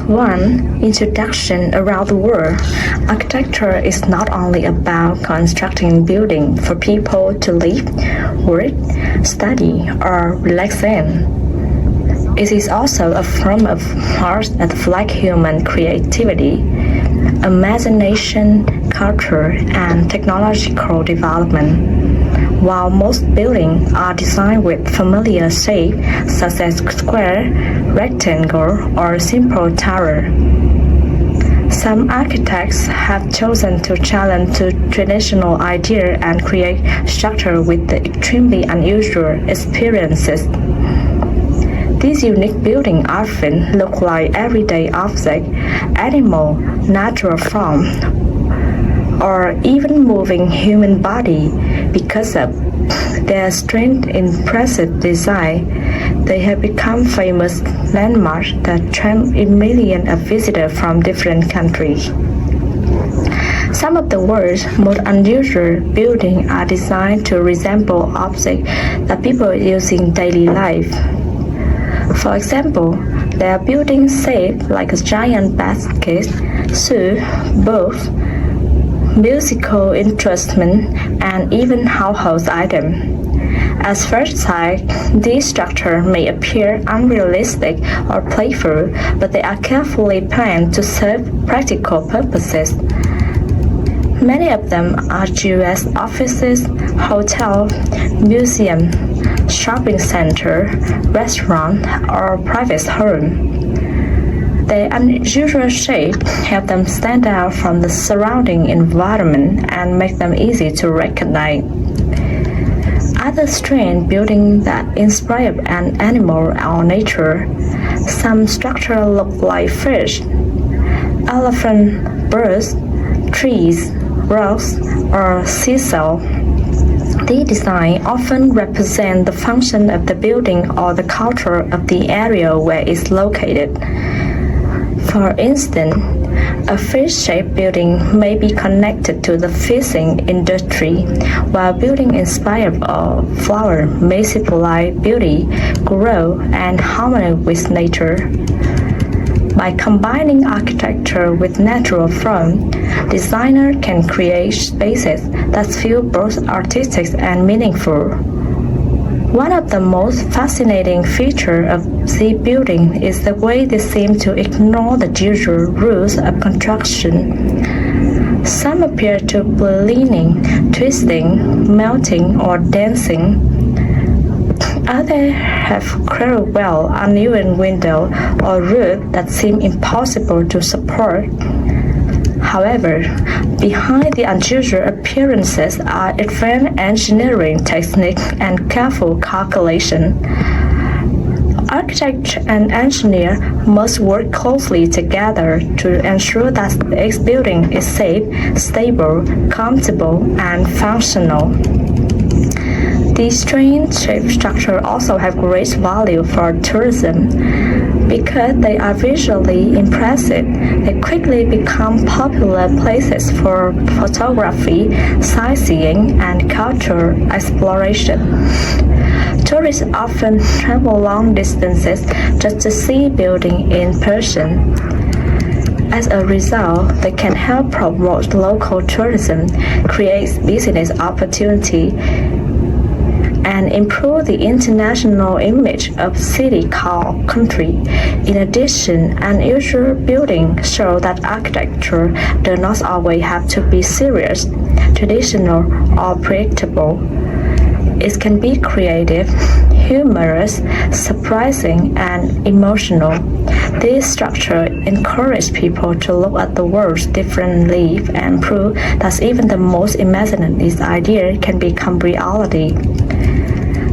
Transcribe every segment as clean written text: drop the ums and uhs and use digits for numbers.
1. Introduction around the world. Architecture is not only about constructing buildings for people to live, work, study, or relax in. It is also a form of art that reflects human creativity, imagination, culture, and technological development. While most buildings are designed with familiar shapes such as square, rectangle, or simple tower, some architects have chosen to challenge the traditional idea and create structure with the extremely unusual experiences. These unique buildings often look like everyday objects, animal, natural form, or even moving human body. Because of their strange, impressive design, they have become famous landmarks that attract millions of visitors from different countries. Some of the world's most unusual buildings are designed to resemble objects that people use in daily life. For example, they are buildings shaped like a giant basket, shoe, both musical instruments, and even household items. At first sight, these structures may appear unrealistic or playful, but they are carefully planned to serve practical purposes. Many of them are used as offices, hotels, museums, shopping centers, restaurants, or private homes. Their unusual shape help them stand out from the surrounding environment and make them easy to recognize. Other strange buildings that inspire an animal or nature. Some structures look like fish, elephant, birds, trees, rocks, or seesaw. These designs often represent the function of the building or the culture of the area where it's located. For instance, a fish-shaped building may be connected to the fishing industry, while buildings inspired by flowers may symbolize beauty, growth, and harmony with nature. By combining architecture with natural form, designers can create spaces that feel both artistic and meaningful. One of the most fascinating features of these buildings is the way they seem to ignore the usual rules of construction. Some appear to be leaning, twisting, melting, or dancing. Others have well uneven windows or roofs that seem impossible to support. However, behind the unusual appearances are advanced engineering techniques and careful calculation. Architects and engineers must work closely together to ensure that the building is safe, stable, comfortable, and functional. These strange-shaped structures also have great value for tourism. Because they are visually impressive, they quickly become popular places for photography, sightseeing, and cultural exploration. Tourists often travel long distances just to see buildings in person. As a result, they can help promote local tourism, create business opportunities, and improve the international image of city called country. In addition, unusual buildings show that architecture does not always have to be serious, traditional, or predictable. It can be creative, humorous, surprising, and emotional. This structure encourages people to look at the world differently and prove that even the most imaginative idea can become reality.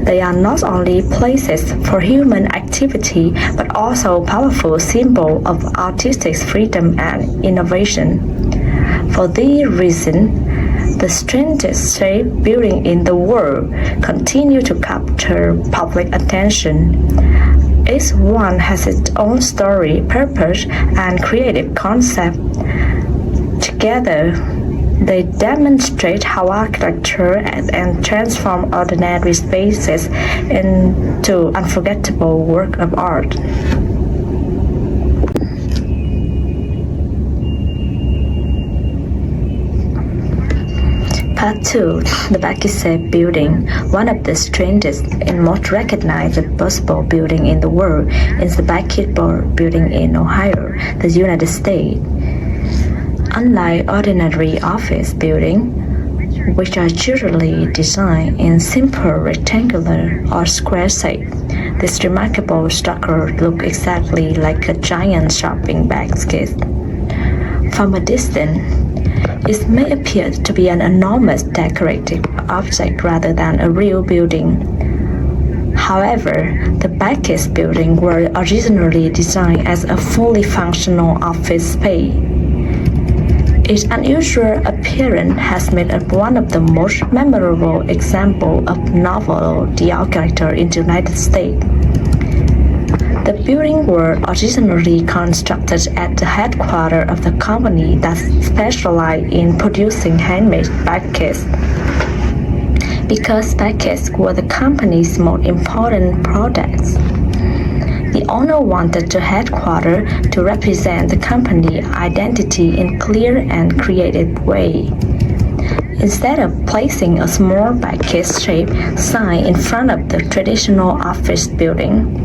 They are not only places for human activity, but also powerful symbols of artistic freedom and innovation. For this reason, the strangest-shaped buildings in the world continue to capture public attention. Each one has its own story, purpose, and creative concept. Together, they demonstrate how architecture and transform ordinary spaces into unforgettable work of art. Part 2. The Strangest-Shaped building. One of the strangest and most recognizable buildings in the world is the Strangest-Shaped building in Ohio, the United States. Unlike ordinary office buildings, which are usually designed in simple rectangular or square shape, this remarkable structure looks exactly like a giant shopping basket. From a distance, it may appear to be an enormous decorative object rather than a real building. However, the Strangest building were originally designed as a fully functional office space. Its unusual appearance has made it one of the most memorable examples of novel architecture in the United States. The building was originally constructed at the headquarters of the company that specialized in producing handmade baskets. Because baskets were the company's most important products, the owner wanted the headquarters to represent the company identity in clear and creative way. Instead of placing a small basket-shaped sign in front of the traditional office building,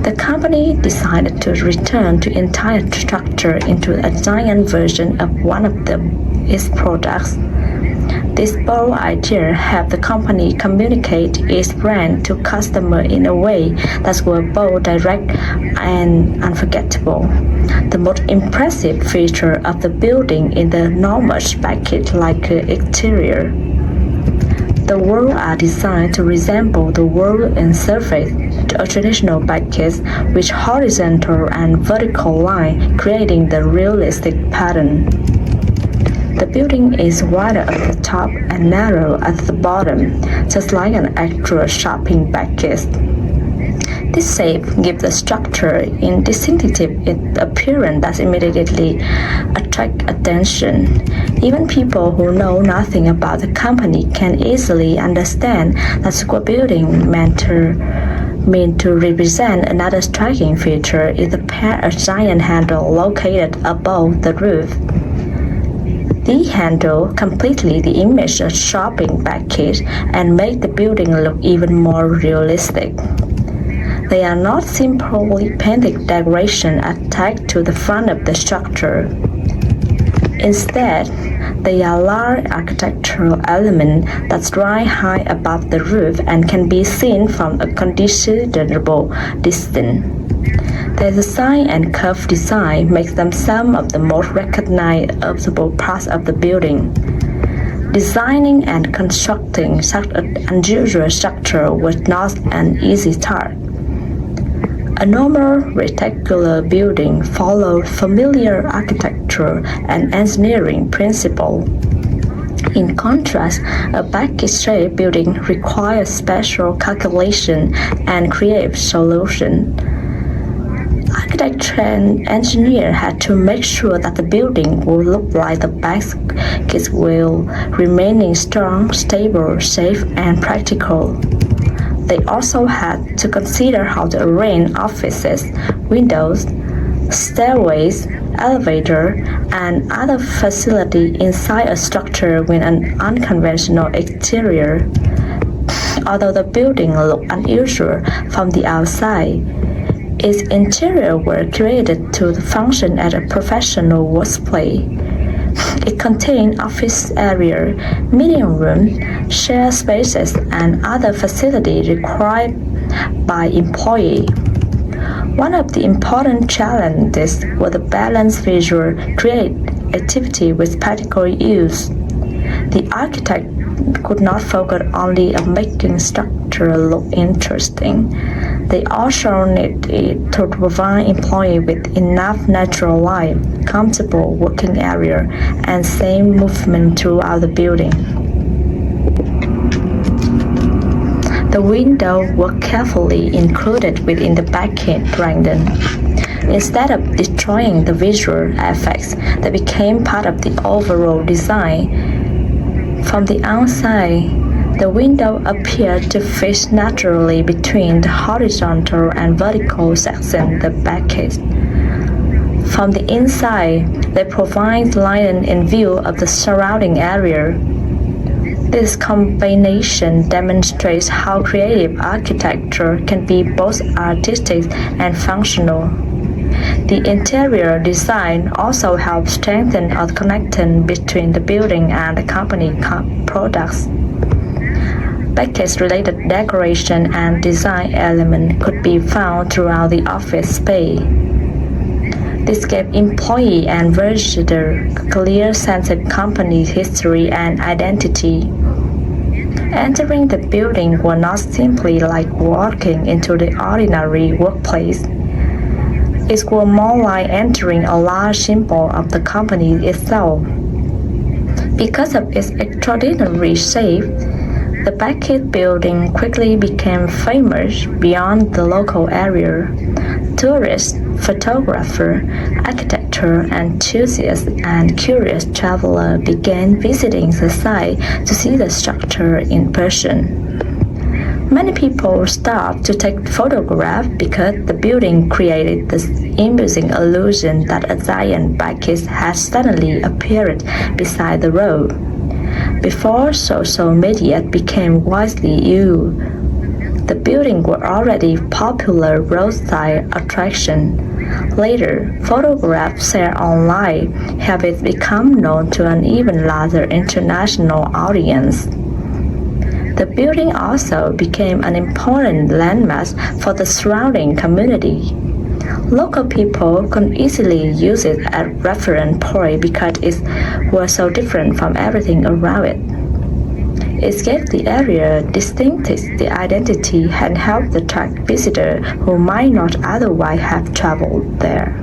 the company decided to return the entire structure into a giant version of one of its products. This bold idea helped the company communicate its brand to customers in a way that was both direct and unforgettable. The most impressive feature of the building is the enormous basket-like exterior. The walls are designed to resemble the wall and surface to a traditional basket with horizontal and vertical lines, creating the realistic pattern. The building is wider at the top and narrow at the bottom, just like an actual shopping basket. This shape gives the structure a distinctive appearance that immediately attracts attention. Even people who know nothing about the company can easily understand that square building meant to represent another striking feature is the pair of giant handles located above the roof. The handle completely the image of shopping basket and make the building look even more realistic. They are not simply painted decoration attached to the front of the structure. Instead, they are large architectural elements that rise high above the roof and can be seen from a considerable distance. Their design and curved design makes them some of the most recognizable parts of the building. Designing and constructing such an unusual structure was not an easy task. A normal rectangular building follows familiar architecture and engineering principles. In contrast, a basket-shaped building requires special calculation and creative solution. Architecture and engineer had to make sure that the building would look like the baskets while remaining strong, stable, safe, and practical. They also had to consider how to arrange offices, windows, stairways, elevator, and other facilities inside a structure with an unconventional exterior. Although the building looked unusual from the outside, its interior were created to function as a professional workplace. It contained office area, meeting rooms, shared spaces, and other facilities required by employees. One of the important challenges was the balanced visual creativity with practical use. The architect could not focus only on making structure look interesting. They also needed to provide employees with enough natural light, comfortable working area, and safe movement throughout the building. The windows were carefully included within the basket branding. Instead of destroying the visual effects, they became part of the overall design. From the outside, the window appeared to fit naturally between the horizontal and vertical sections of the basket. From the inside, they provide light and view of the surrounding area. This combination demonstrates how creative architecture can be both artistic and functional. The interior design also helps strengthen a connection between the building and the company products. Package-related decoration and design elements could be found throughout the office space. This gave employees and visitors a clear sense of company history and identity. Entering the building was not simply like walking into the ordinary workplace. It was more like entering a large symbol of the company itself. Because of its extraordinary shape, the Beckett building quickly became famous beyond the local area. Tourists, photographers, architecture enthusiasts, and curious travelers began visiting the site to see the structure in person. Many people stopped to take photographs because the building created this amusing illusion that a giant Beckett had suddenly appeared beside the road. Before social media became widely used, the building was already a popular roadside attraction. Later, photographs shared online have it become known to an even larger international audience. The building also became an important landmark for the surrounding community. Local people could easily use it as a reference point because it was so different from everything around it. It gave the area distinctive identity and helped attract visitors who might not otherwise have traveled there.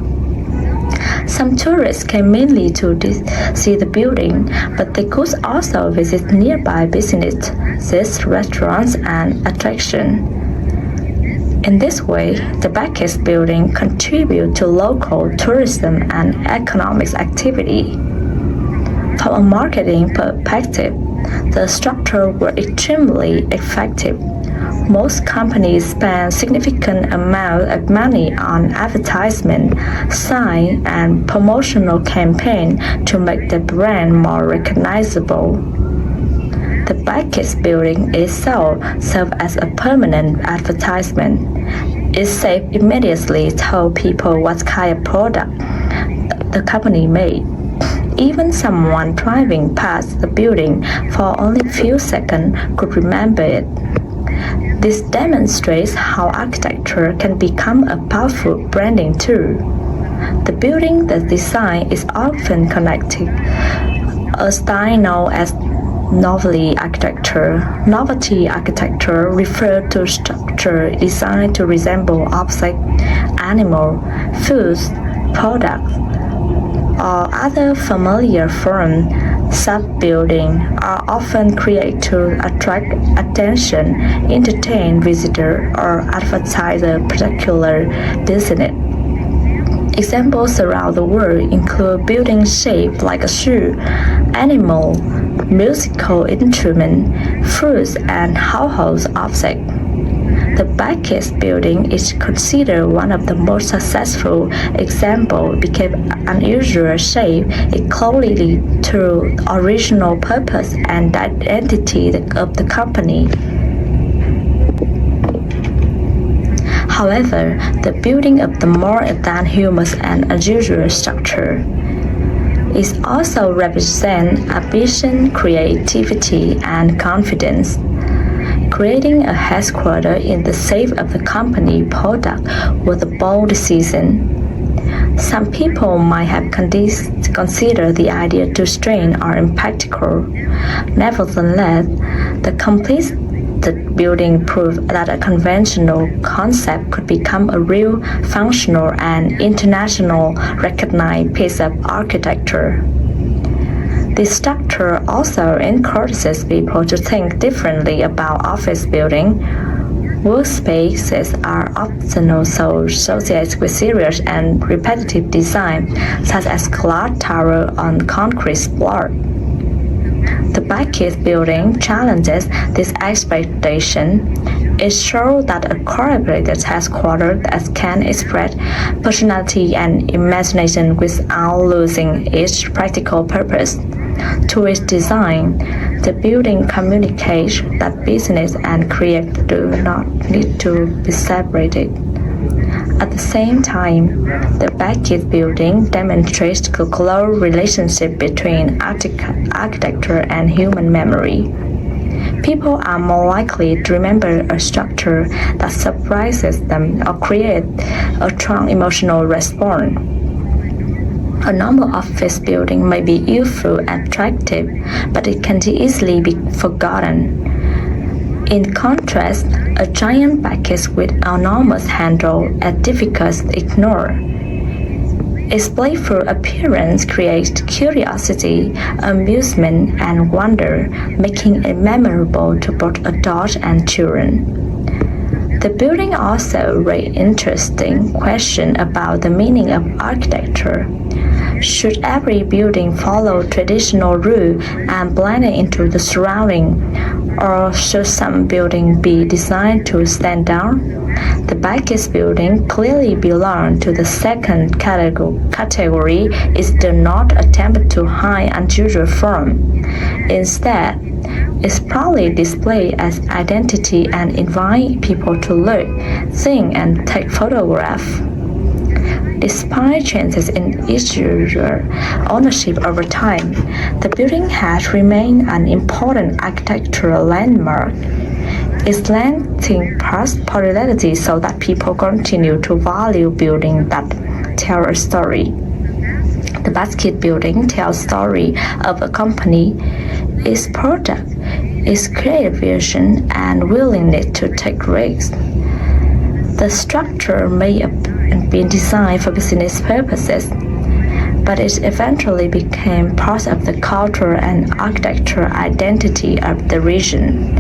Some tourists came mainly to see the building, but they could also visit nearby businesses, restaurants, and attractions. In this way, the Beckett building contributed to local tourism and economic activity. From a marketing perspective, the structure was extremely effective. Most companies spend significant amounts of money on advertisement, sign, and promotional campaigns to make the brand more recognizable. The Beckett building itself served as a permanent advertisement. Its shape immediately told people what kind of product the company made. Even someone driving past the building for only a few seconds could remember it. This demonstrates how architecture can become a powerful branding tool. The building's design is often connected, a style known as novelty architecture. Novelty architecture refers to structure designed to resemble objects, animals, foods, products, or other familiar forms. Such buildings are often created to attract attention, entertain visitors, or advertise a particular business. Examples around the world include buildings shaped like a shoe, animal, musical instrument, fruits, and household objects. The Beckett building is considered one of the most successful examples because unusual shape is closely to original purpose and identity of the company. However, the building of the more advanced humans and unusual structure is also represent ambition, creativity, and confidence. Creating a headquarters in the shape of the company product was a bold decision. Some people might have considered the idea too strange or impractical. Nevertheless, the completed building proved that a conventional concept could become a real, functional, and internationally recognized piece of architecture. This structure also encourages people to think differently about office buildings. Workspaces are often also associated with serious and repetitive design, such as clock tower on concrete block. The Beckett building challenges this expectation. It shows that a collaborative headquarters that can express personality and imagination without losing its practical purpose. To its design, the building communicates that business and creative do not need to be separated. At the same time, the Beckett building demonstrates the close relationship between architecture and human memory. People are more likely to remember a structure that surprises them or creates a strong emotional response. A normal office building may be useful and attractive, but it can easily be forgotten. In contrast, a giant bucket with enormous handle is difficult to ignore. Its playful appearance creates curiosity, amusement, and wonder, making it memorable to both adults and children. The building also raises interesting questions about the meaning of architecture. Should every building follow traditional rules and blend into the surrounding, or should some buildings be designed to stand out? The Beckett building clearly belongs to the second category. It does not attempt to hide unusual form. Instead, it's proudly displayed as identity and invite people to look, think, and take photographs. Despite changes in its ownership over time, the building has remained an important architectural landmark. Its lasting popularity so that people continue to value buildings that tell a story. The Beckett building tells the story of a company, its product, its creative vision, and willingness to take risks. The structure may have been designed for business purposes, but it eventually became part of the cultural and architectural identity of the region.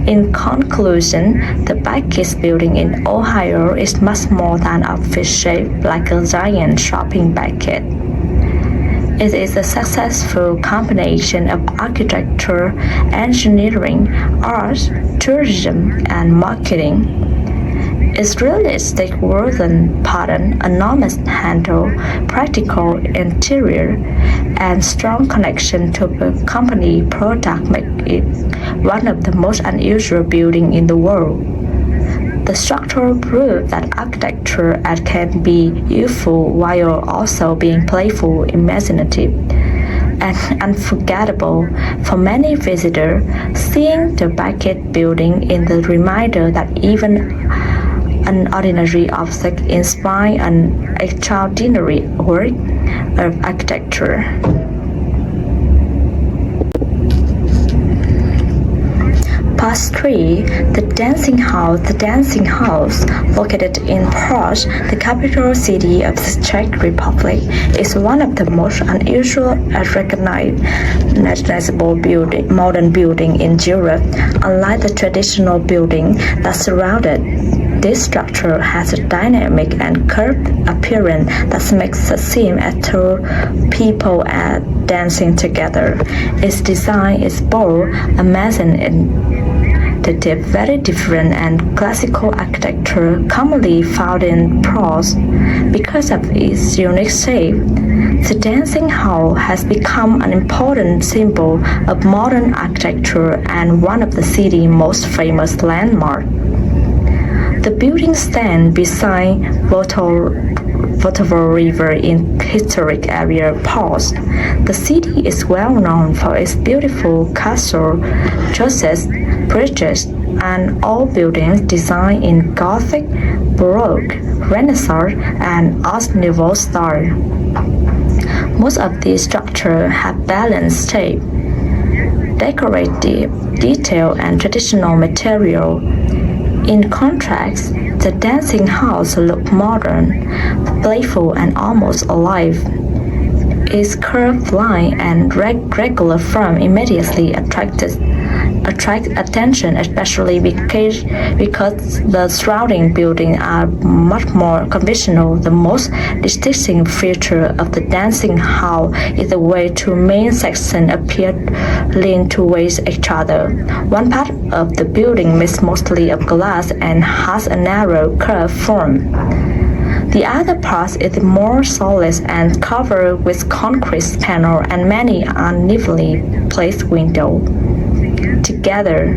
In conclusion, the Beckett building in Ohio is much more than a fish shaped like a giant shopping basket. It is a successful combination of architecture, engineering, art, tourism, and marketing. Its realistic wooden pattern, enormous handle, practical interior, and strong connection to the company product make it one of the most unusual buildings in the world. The structure proves that architecture can be useful while also being playful, imaginative, and unforgettable. For many visitors, seeing the Beckett building is the reminder that even an ordinary object inspires an extraordinary work of architecture. Part 3. The Dancing House. The Dancing House, located in Prague, the capital city of the Czech Republic, is one of the most unusual and recognizable modern buildings in Europe. Unlike the traditional building that surrounded, this structure has a dynamic and curved appearance that makes it seem as though people are dancing together. Its design is bold, amazing, very different and classical architecture commonly found in Prague. Because of its unique shape, the dancing hall has become an important symbol of modern architecture and one of the city's most famous landmarks. The building stands beside Vltava River in historic area Prague. The city is well known for its beautiful castle, churches, bridges, and all buildings designed in Gothic, Baroque, Renaissance, and Art Nouveau style. Most of these structures have balanced shape, decorative detail, and traditional material. In contrast, the dancing house looks modern, playful, and almost alive. Its curved line and regular form immediately attract attention, especially because the surrounding buildings are much more conventional. The most distinctive feature of the dancing hall is the way two main sections appear lean towards each other. One part of the building is mostly of glass and has a narrow curved form. The other part is more solid and covered with concrete panel and many unevenly placed windows. Together,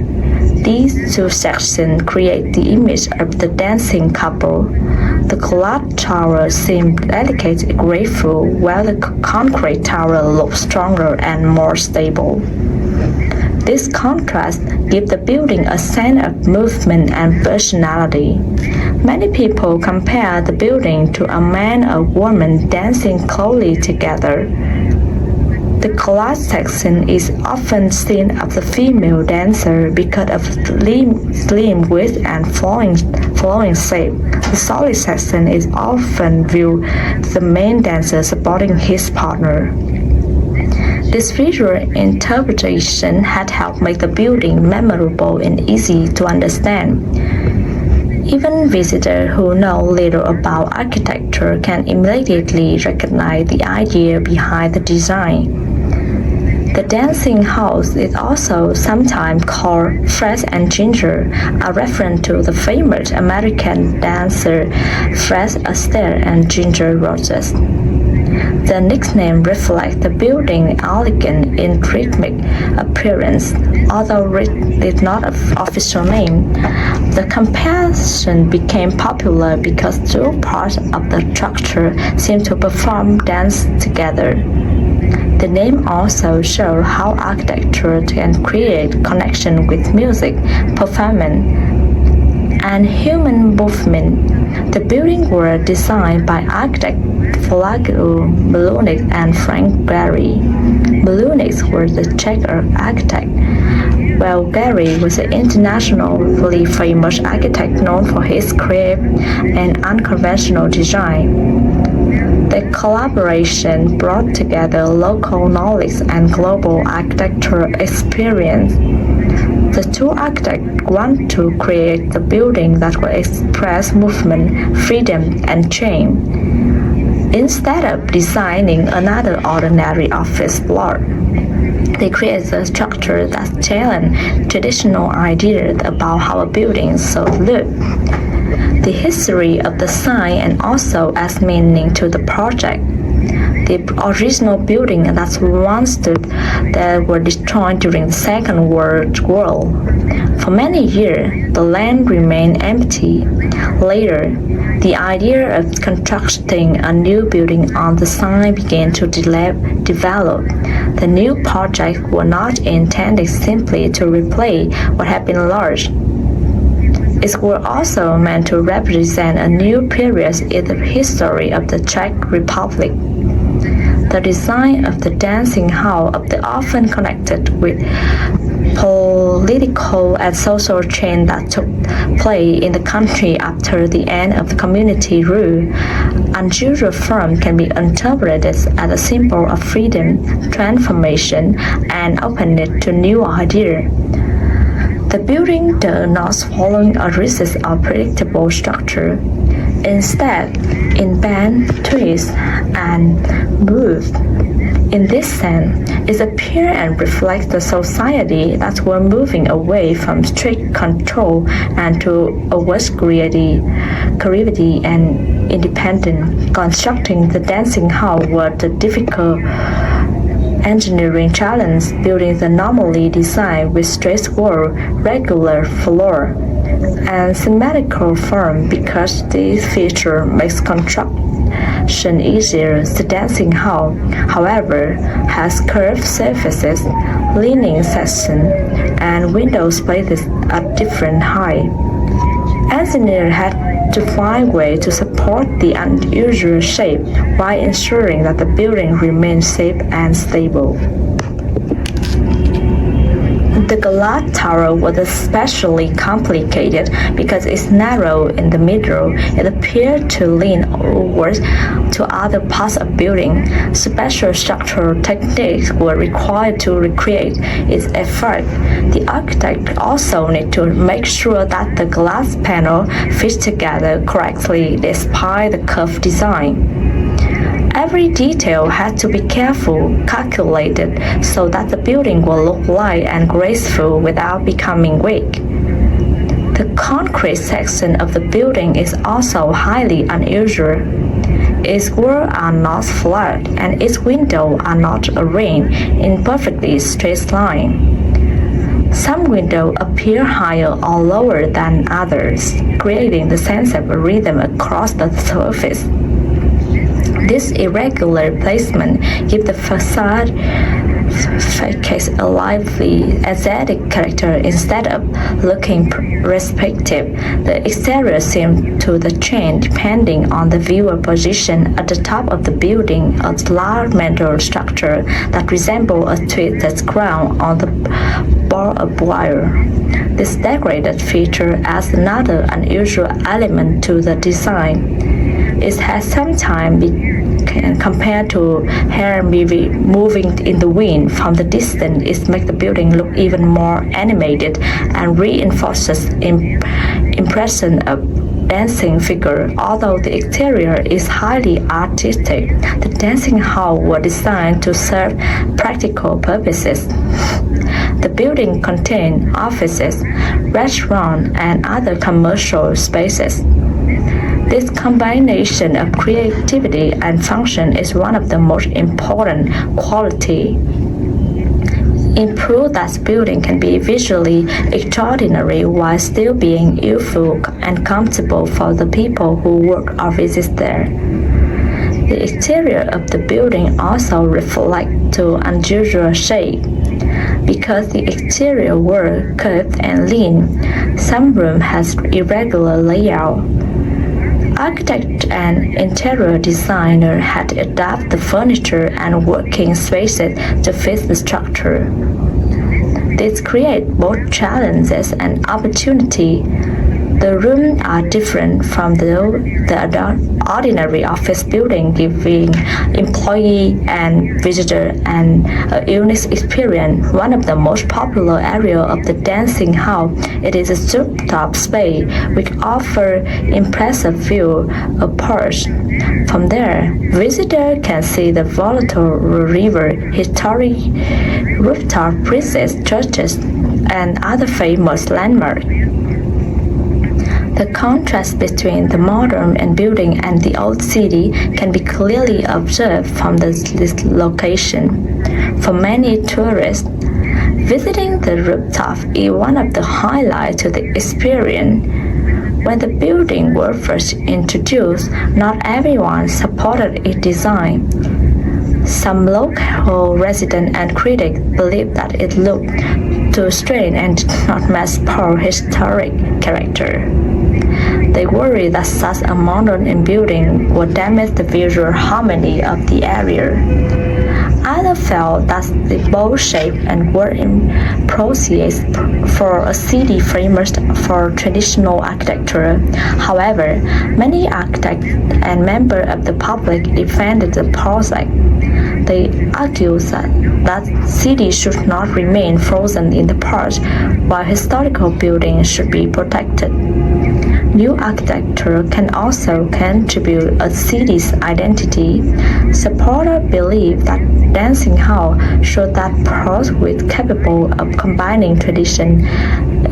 these two sections create the image of the dancing couple. The glass tower seems delicate and graceful, while the concrete tower looks stronger and more stable. This contrast gives the building a sense of movement and personality. Many people compare the building to a man and woman dancing closely together. The glass section is often seen as the female dancer because of slim width and flowing shape. The solid section is often viewed as the main dancer supporting his partner. This visual interpretation had helped make the building memorable and easy to understand. Even visitors who know little about architecture can immediately recognize the idea behind the design. The dancing house is also sometimes called Fred and Ginger, a reference to the famous American dancer Fred Astaire and Ginger Rogers. The nickname reflects the building's elegant and rhythmic appearance, although it is not an official name. The comparison became popular because two parts of the structure seem to perform dance together. The name also shows how architecture can create connection with music, performance, and human movement. The buildings were designed by architects Vladimir Melunik and Frank Gehry. Melunik was the Czech architect, while Gehry was an internationally famous architect known for his creative and unconventional design. The collaboration brought together local knowledge and global architectural experience. The two architects wanted to create the building that would express movement, freedom, and change, instead of designing another ordinary office block. They created a structure that challenged traditional ideas about how a building should look. The history of the sign and also adds meaning to the project. The original building that once stood there were destroyed during the Second World War. For many years, the land remained empty. Later, the idea of constructing a new building on the site began to develop. The new project was not intended simply to replace what had been lost. It was also meant to represent a new period in the history of the Czech Republic. The design of the dancing hall of the often connected with political and social change that took place in the country after the end of the community rule. Unusual form can be interpreted as a symbol of freedom, transformation, and openness to new ideas. The building does not follow a rigid or predictable structure. Instead, it bends, twists, and moves. In this sense, it appears and reflects the society that we're moving away from strict control and towards creativity and independence. Constructing the dancing hall was a difficult engineering challenge, building the normally designed with straight wall, regular floor, and symmetrical form because this feature makes construction easier. The dancing hall, however, has curved surfaces, leaning sections, and window spaces at different heights. Engineers had to find ways to support the unusual shape while ensuring that the building remained safe and stable. The glass tower was especially complicated because it's narrow in the middle. It appeared to lean over to other parts of the building. Special structural techniques were required to recreate its effect. The architect also needed to make sure that the glass panel fits together correctly despite the curved design. Every detail had to be carefully calculated so that the building will look light and graceful without becoming weak. The concrete section of the building is also highly unusual. Its walls are not flat and its windows are not arranged in perfectly straight lines. Some windows appear higher or lower than others, creating the sense of a rhythm across the surface. This irregular placement gives the facade a lively, aesthetic character instead of looking respective. The exterior seems to change depending on the viewer position. At the top of the building, a large metal structure that resembles a twisted crown on the barbed wire. This decorated feature adds another unusual element to the design. It has sometimes been compared to hair moving in the wind from the distance. It makes the building look even more animated and reinforces impression of dancing figure. Although the exterior is highly artistic, the dancing hall were designed to serve practical purposes. The building contains offices, restaurants, and other commercial spaces. This combination of creativity and function is one of the most important qualities. It proves that building can be visually extraordinary while still being useful and comfortable for the people who work or visit there. The exterior of the building also reflects to unusual shape. Because the exterior were curved and lean, some room has irregular layout. Architect and interior designer had to adapt the furniture and working spaces to fit the structure. This creates both challenges and opportunity. The rooms are different from the ordinary office building, giving employee and visitor an unique experience. One of the most popular areas of the dancing hall, it is a rooftop space which offers impressive view of Perth. From there, visitors can see the volatile river, historic rooftop princess churches, and other famous landmarks. The contrast between the modern building and the old city can be clearly observed from this location. For many tourists, visiting the rooftop is one of the highlights to the experience. When the building was first introduced, not everyone supported its design. Some local residents and critics believed that it looked too strange and did not match Paul's historic character. They worry that such a modern building would damage the visual harmony of the area. Others felt that the bold shape and were appropriate for a city famous for traditional architecture. However, many architects and members of the public defended the project. They argued that cities should not remain frozen in the past, while historical buildings should be protected. New architecture can also contribute a city's identity. Supporters believe that dancing hall showed that Perth was capable of combining tradition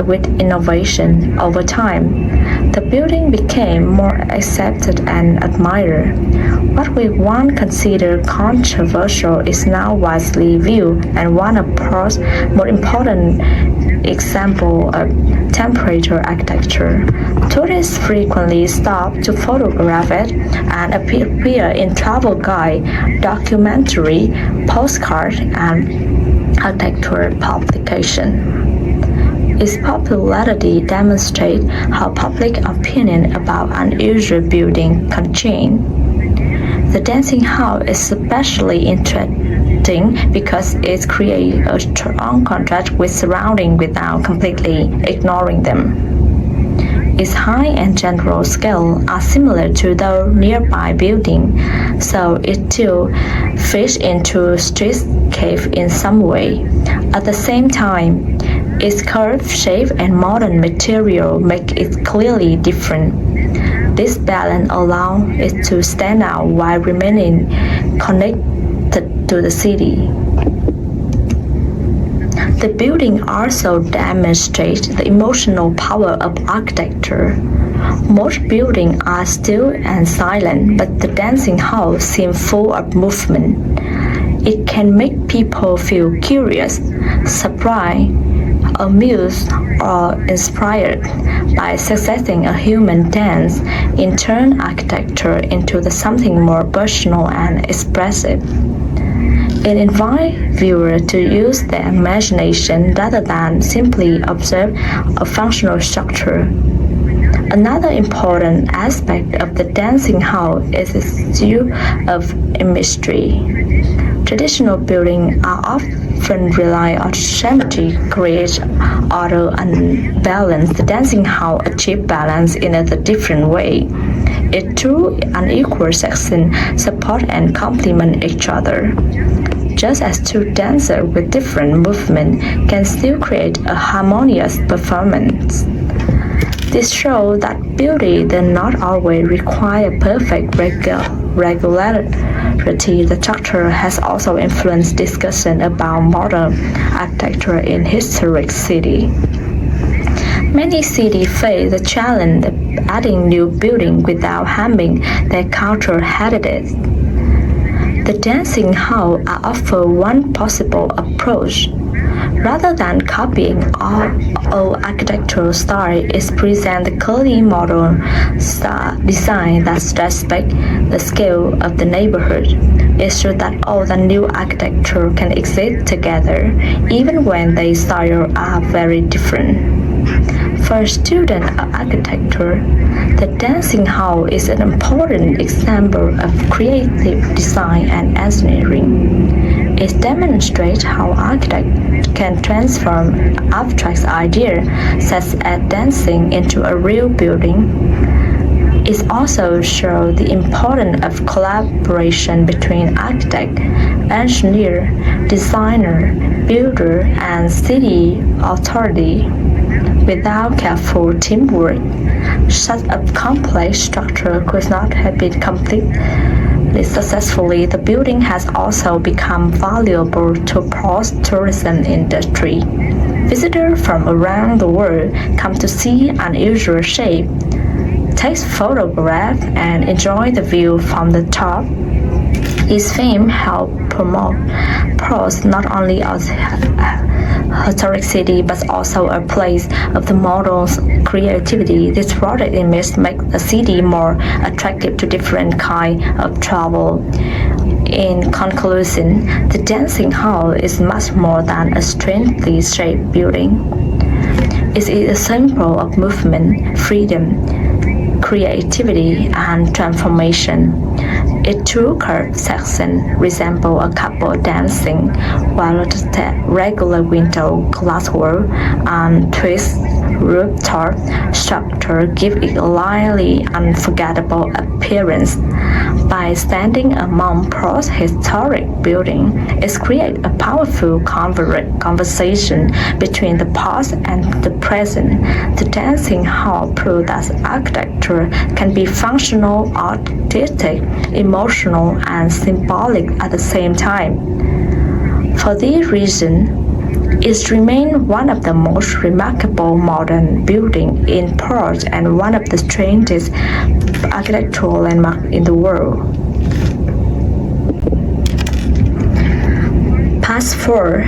with innovation. Over time, the building became more accepted and admired. What we once considered controversial is now widely viewed and one of Perth's more important examples of temperature architecture. Tourists frequently stop to photograph it and appear in travel guide, documentary, postcard, and architecture publication. Its popularity demonstrates how public opinion about unusual building can change. The dancing hall is especially interesting because it creates a strong contrast with surroundings without completely ignoring them. Its height and general scale are similar to the nearby building, so it too fits into streetscape in some way. At the same time, its curved shape and modern material make it clearly different. This balance allows it to stand out while remaining connected to the city. The building also demonstrates the emotional power of architecture. Most buildings are still and silent, but the dancing hall seems full of movement. It can make people feel curious, surprised, amused, or inspired by suggesting a human dance. In turn architecture into something more personal and expressive. It invites viewers to use their imagination rather than simply observe a functional structure. Another important aspect of the dancing hall is its use of imagery. Traditional buildings are often rely on symmetry, create order and balance. The dancing hall achieves balance in a different way. Its two unequal sections support and complement each other. Just as two dancers with different movements can still create a harmonious performance. This shows that beauty does not always require perfect regularity. The structure has also influenced discussion about modern architecture in historic cities. Many cities face the challenge of adding new buildings without harming their cultural heritage. The dancing halls are often one possible approach. Rather than copying all architectural style, it presents a clean modern design that respects the scale of the neighborhood. It shows that all the new architecture can exist together, even when their styles are very different. For a student of architecture, the dancing hall is an important example of creative design and engineering. It demonstrates how architects can transform abstract ideas such as dancing into a real building. It also shows the importance of collaboration between architect, engineer, designer, builder, and city authority. Without careful teamwork, such a complex structure could not have been completed successfully. The building has also become valuable to the tourism industry. Visitors from around the world come to see unusual shape, take photographs, and enjoy the view from the top. Its fame helps promote Perth not only as historic city but also a place of the model's creativity. This product image makes the city more attractive to different kinds of travel. In conclusion, the dancing hall is much more than a strangely shaped building. It is a symbol of movement, freedom, creativity, and transformation. Its two curved sections resemble a couple dancing, while the regular window glasswork and twist rooftop structure give it a lively, unforgettable appearance. By standing among Perth's historic buildings, it creates a powerful conversation between the past and the present. The dancing hall proves that architecture can be functional, artistic, emotional, and symbolic at the same time. For this reason, it remains one of the most remarkable modern buildings in Perth and one of the strangest architectural landmarks in the world. Past 4.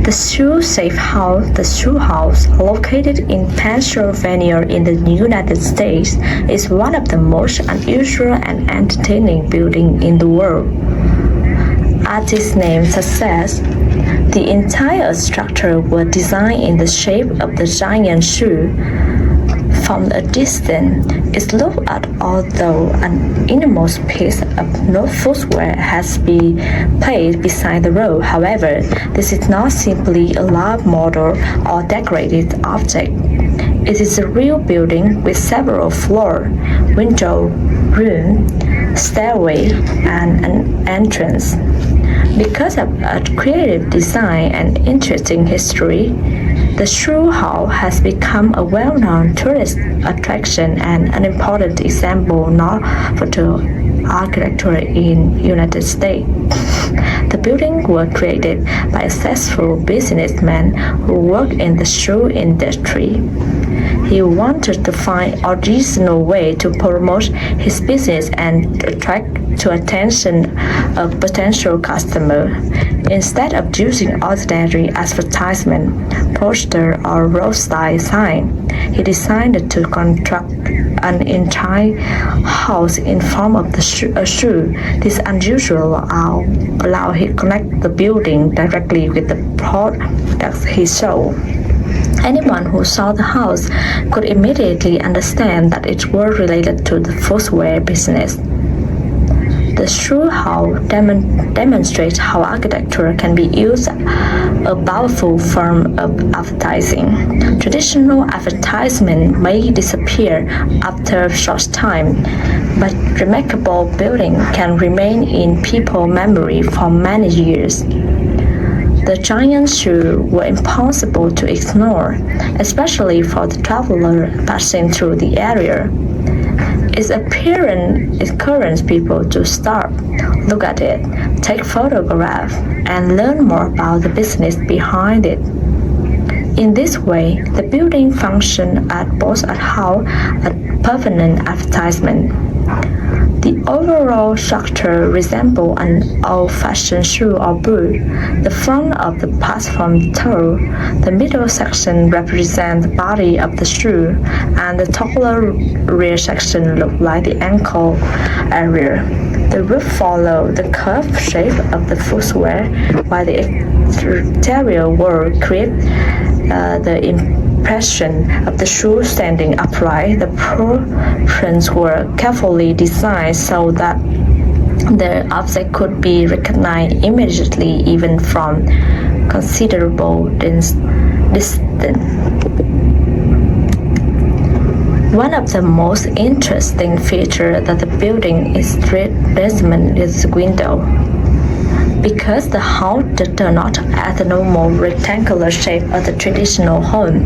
The Shoe-Shaped House. The Shoe House, located in Pennsylvania in the United States, is one of the most unusual and entertaining buildings in the world. As its name suggests, the entire structure was designed in the shape of the giant shoe. From a distance, it looks as though an enormous piece of footwear has been placed beside the road. However, this is not simply a large model or decorated object. It is a real building with several floors, windows, rooms, stairway, and an entrance. Because of its creative design and interesting history, the Shoe Hall has become a well-known tourist attraction and an important example not for the architecture in the United States. The building was created by a successful businessman who worked in the shoe industry. He wanted to find original way to promote his business and attract to attention a potential customer. Instead of using ordinary advertisement, poster or roadside sign, he decided to construct an entire house in form of a shoe. This unusual allow he connect the building directly with the products he sold. Anyone who saw the house could immediately understand that it was related to the footwear business. The shoe house demonstrates how architecture can be used a powerful form of advertising. Traditional advertisement may disappear after a short time, but remarkable building can remain in people's memory for many years. The giant shoe were impossible to ignore, especially for the traveler passing through the area. Its appearance encouraged people to stop, look at it, take photographs, and learn more about the business behind it. In this way, the building functioned as both a house and permanent advertisement. The overall structure resembles an old-fashioned shoe or boot. The front of the platform toe, the middle section represents the body of the shoe, and the taller rear section looks like the ankle area. The roof follows the curved shape of the footwear, while the exterior wall creates the impression of the shoe standing upright. The prints were carefully designed so that the object could be recognized immediately even from considerable distance. One of the most interesting features of the building is street basement is the window. Because the house does not have the normal rectangular shape of the traditional home,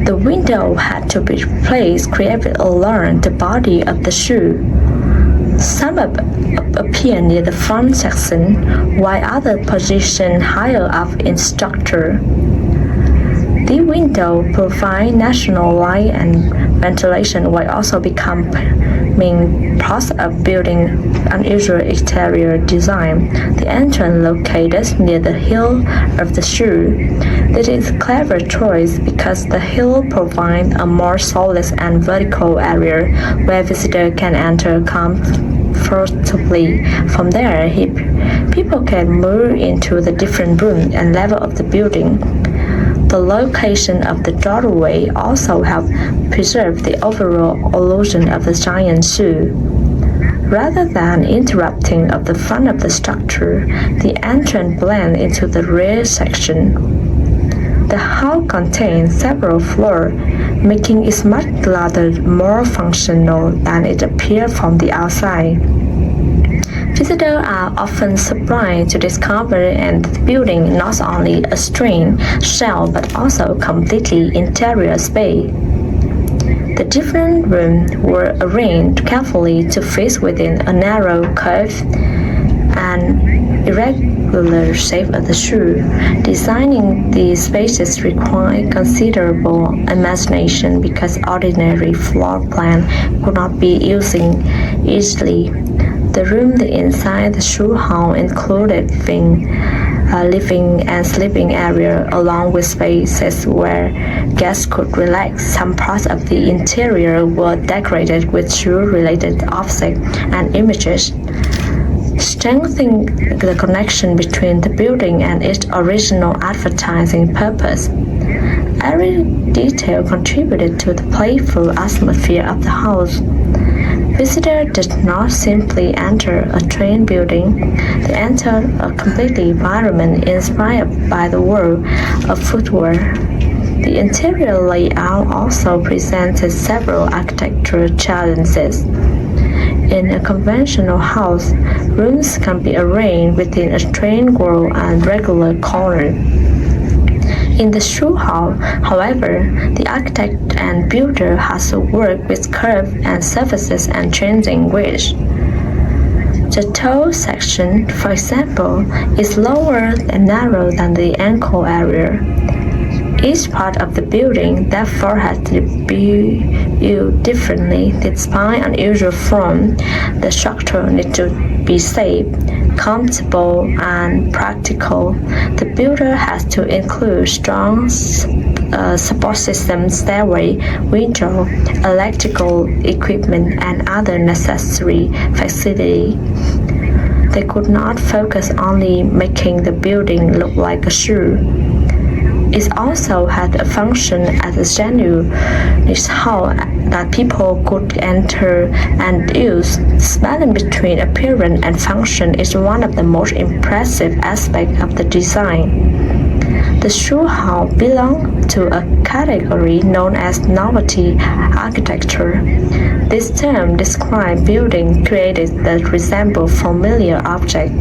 the window had to be placed creatively along the body of the shoe. Some appear near the front section, while others position higher up in structure. The window provide natural light and ventilation while also becoming part of building unusual exterior design. The entrance located near the heel of the shoe. This is a clever choice because the heel provides a more solid and vertical area where visitors can enter comfortably. From there, people can move into the different rooms and levels of the building. The location of the doorway also helps preserve the overall illusion of the giant shoe. Rather than interrupting of the front of the structure, the entrance blends into the rear section. The house contains several floors, making it much larger, more functional than it appears from the outside. Visitors are often surprised to discover in the building not only a strange shell but also a completely interior space. The different rooms were arranged carefully to fit within a narrow curve and irregular shape of the shoe. Designing these spaces required considerable imagination because ordinary floor plan could not be used easily. The room inside the shoe house included living and sleeping area along with spaces where guests could relax. Some parts of the interior were decorated with shoe-related objects and images, strengthening the connection between the building and its original advertising purpose. Every detail contributed to the playful atmosphere of the house. Visitors did not simply enter a train building, they entered a complete environment inspired by the world of footwear. The interior layout also presented several architectural challenges. In a conventional house, rooms can be arranged within a straight wall and regular corners. In the shoe house, however, the architect and builder has to work with curves and surfaces and changing widths. The toe section, for example, is lower and narrow than the ankle area. Each part of the building therefore has to be viewed differently. Despite unusual form, the structure needs to be safe, comfortable, and practical. The builder has to include strong support system, stairway, window, electrical equipment, and other necessary facilities. They could not focus only making the building look like a shoe. It also had a function as a genuine hall that people could enter and use. This balance between appearance and function is one of the most impressive aspects of the design. The shoe hall belonged to a category known as novelty architecture. This term describes buildings created that resemble familiar objects,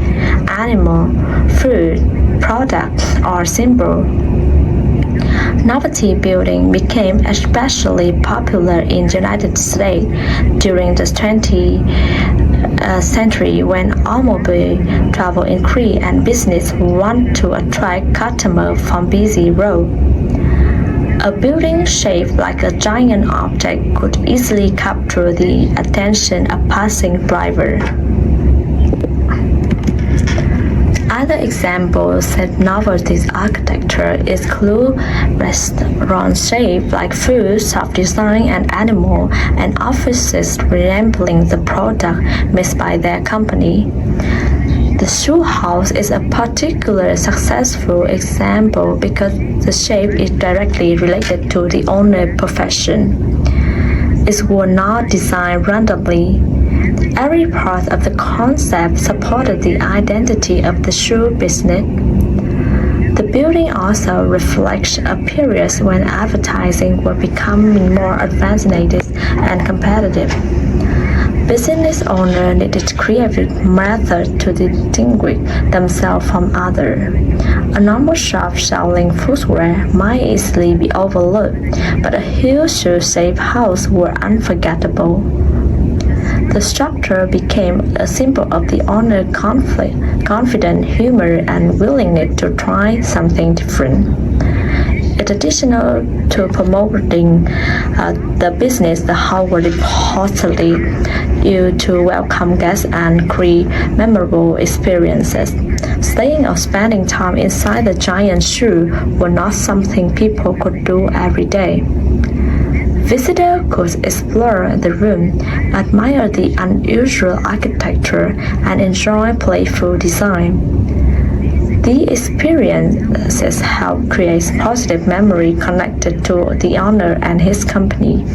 animal, food, product, or symbol. Novelty building became especially popular in the United States during the 20th century when automobile travel increased and business wanted to attract customers from busy roads. A building shaped like a giant object could easily capture the attention of passing drivers. Other examples of novelty architecture include restaurants shaped like food, soft design, and animal, and offices resembling the product made by their company. The shoe house is a particularly successful example because the shape is directly related to the owner's profession. It was not designed randomly. Every part of the concept supported the identity of the shoe business. The building also reflects a period when advertising was becoming more advanced and competitive. Business owners needed creative methods to distinguish themselves from others. A normal shop selling footwear might easily be overlooked, but a huge shoe-shaped house was unforgettable. The structure became a symbol of the owner's confidence, humor, and willingness to try something different. In addition to promoting the business, the hall was reportedly used to welcome guests and create memorable experiences. Staying or spending time inside the giant shoe was not something people could do every day. Visitors could explore the room, admire the unusual architecture, and enjoy playful design. These experiences help create positive memory connected to the owner and his company.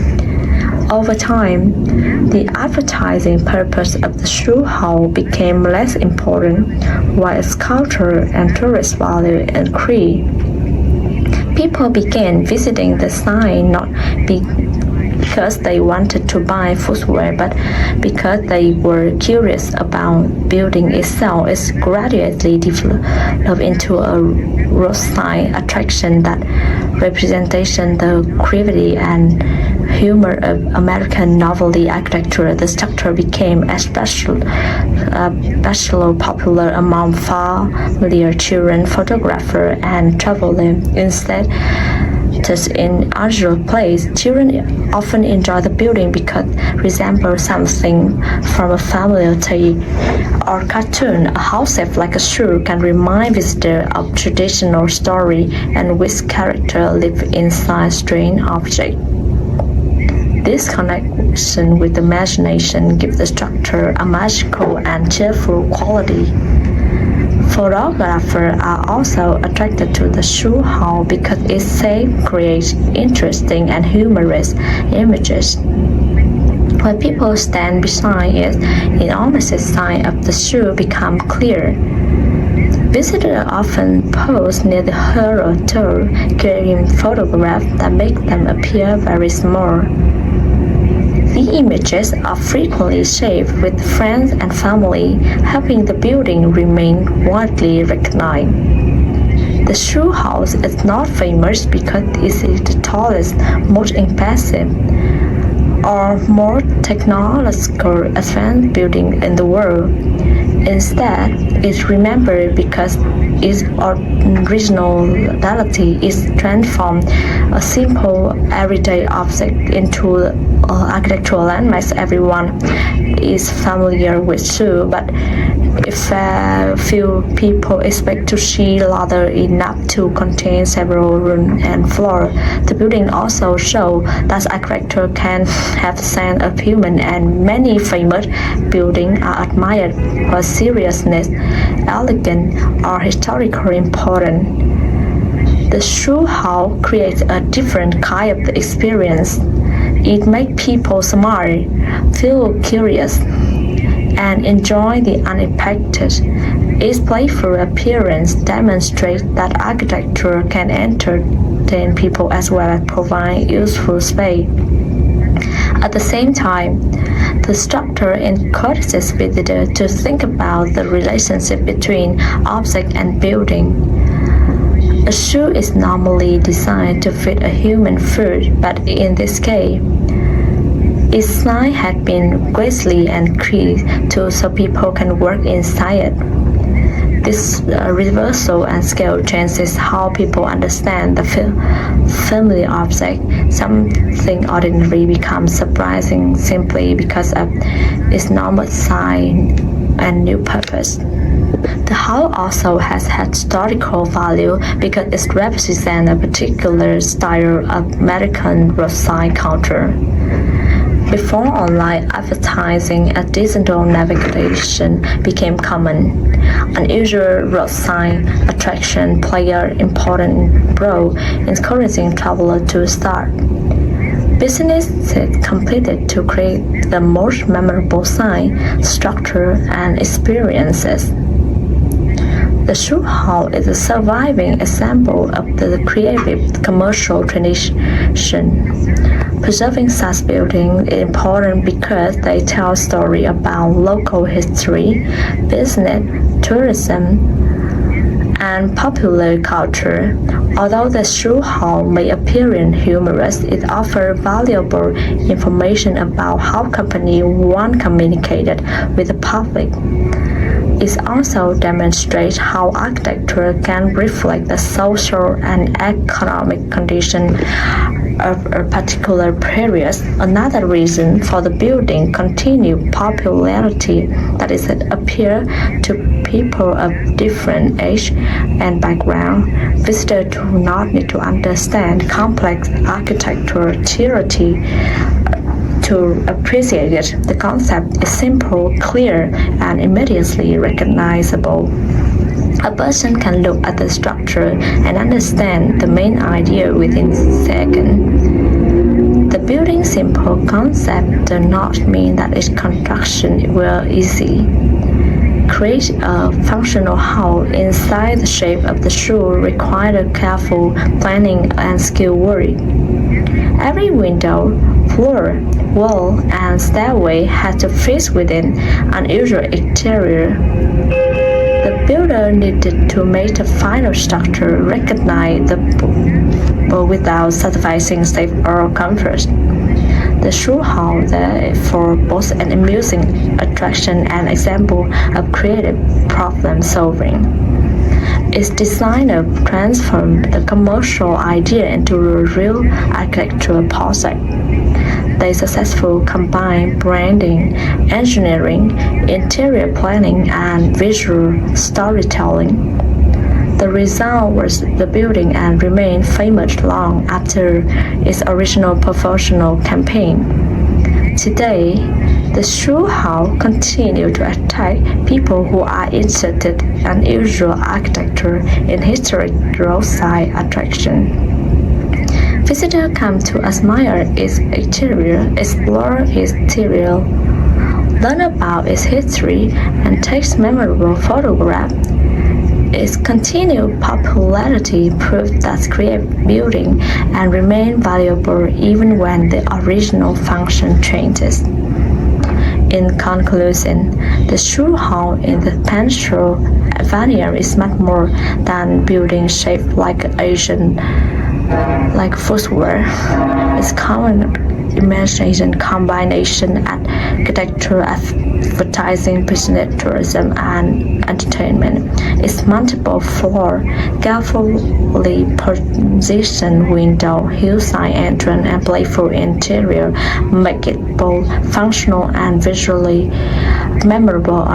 Over time, the advertising purpose of the shoe hall became less important, while its cultural and tourist value increased. People began visiting the sign not because they wanted to buy footwear, but because they were curious about the building itself. It gradually developed into a roadside attraction that represented the creativity and humor of American novelty architecture. The structure became especially popular among familiar children, photographers, and travelers. Instead, in unusual place, children often enjoy the building because it resembles something from a familiar tale or cartoon. A house shaped like a shoe can remind visitors of traditional story and which character live inside strange object. This connection with the imagination gives the structure a magical and cheerful quality. Photographers are also attracted to the shoe hall because its shape creates interesting and humorous images. When people stand beside it, the enormous size of the shoe becomes clear. Visitors often pose near the hero toe, carrying photographs that make them appear very small. The images are frequently shared with friends and family, helping the building remain widely recognized. The shoe house is not famous because it is the tallest, most impressive, or more technological advanced building in the world. Instead, it's remembered because its originality is transformed a simple everyday object into architectural landmarks everyone is familiar with too. But if few people expect to see larger enough to contain several rooms and floors, the building also shows that architecture can have the sense of human, and many famous buildings are admired for seriousness, elegance, or historical importance. The shoe hall creates a different kind of experience. It makes people smile, feel curious, and enjoy the unexpected. Its playful appearance demonstrates that architecture can entertain people as well as provide useful space. At the same time, the structure encourages visitors to think about the relationship between object and building. A shoe is normally designed to fit a human foot, but in this case, its design had been greatly increased so people can work inside it. This reversal and scale changes how people understand the familiar object. Something ordinary becomes surprising simply because of its normal design and new purpose. The hall also has historical value because it represents a particular style of American roadside culture. Before online advertising and digital navigation became common, unusual roadside attraction played an important role in encouraging travelers to start. Businesses competed to create the most memorable sign, structure, and experiences. The shoe hall is a surviving example of the creative commercial tradition. Preserving such buildings is important because they tell stories about local history, business, tourism, and popular culture. Although the shoe hall may appear humorous, it offers valuable information about how companies once communicated with the public. It also demonstrates how architecture can reflect the social and economic conditions of a particular period. Another reason for the building continued popularity that is it appeals to people of different age and background. Visitors do not need to understand complex architectural theory to appreciate it. The concept is simple, clear, and immediately recognizable. A person can look at the structure and understand the main idea within seconds. The building's simple concept does not mean that its construction will easy. Create a functional hall inside the shape of the shoe required careful planning and skilled work. Every window, floor, wall, and stairway had to fit within an unusual exterior. The builder needed to make the final structure recognizable without sacrificing safety or comfort. The shoe hall therefore both an amusing attraction and example of creative problem solving. Its designer transformed the commercial idea into a real architectural project. They successfully combined branding, engineering, interior planning, and visual storytelling. The result was the building and remained famous long after its original promotional campaign. Today, the shoe hall continues to attract people who are interested in unusual architecture and historic roadside attraction. Visitors come to admire its exterior, explore its interior, learn about its history, and take memorable photographs. Its continued popularity proves that creative buildings and remain valuable even when the original function changes. In conclusion, the shoe hall in the Pennsylvania is much more than building shaped like Asian like footwear. Its imagination, combination, architecture, advertising, business, tourism, and entertainment. Its multiple floor, carefully positioned window, hillside entrance, and playful interior make it both functional and visually memorable.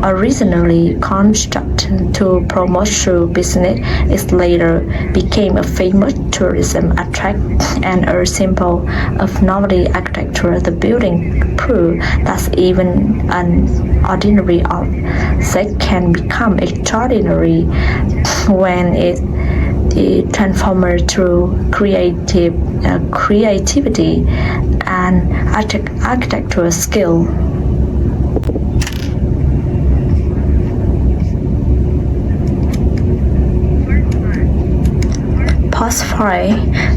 Originally constructed to promote through business, it later became a famous tourism attraction and a symbol of novelty architecture. The building proved that even an ordinary object can become extraordinary when it transformed through creativity and architectural skill.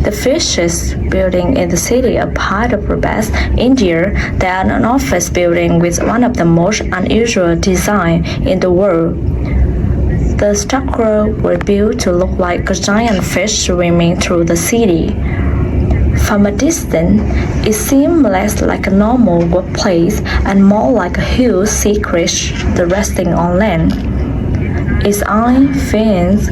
The Futuristic building in the city of Hyderabad, India, they are an office building with one of the most unusual designs in the world. The structure was built to look like a giant fish swimming through the city. From a distance, it seemed less like a normal workplace and more like a huge sea creature resting on land. Its iron fins,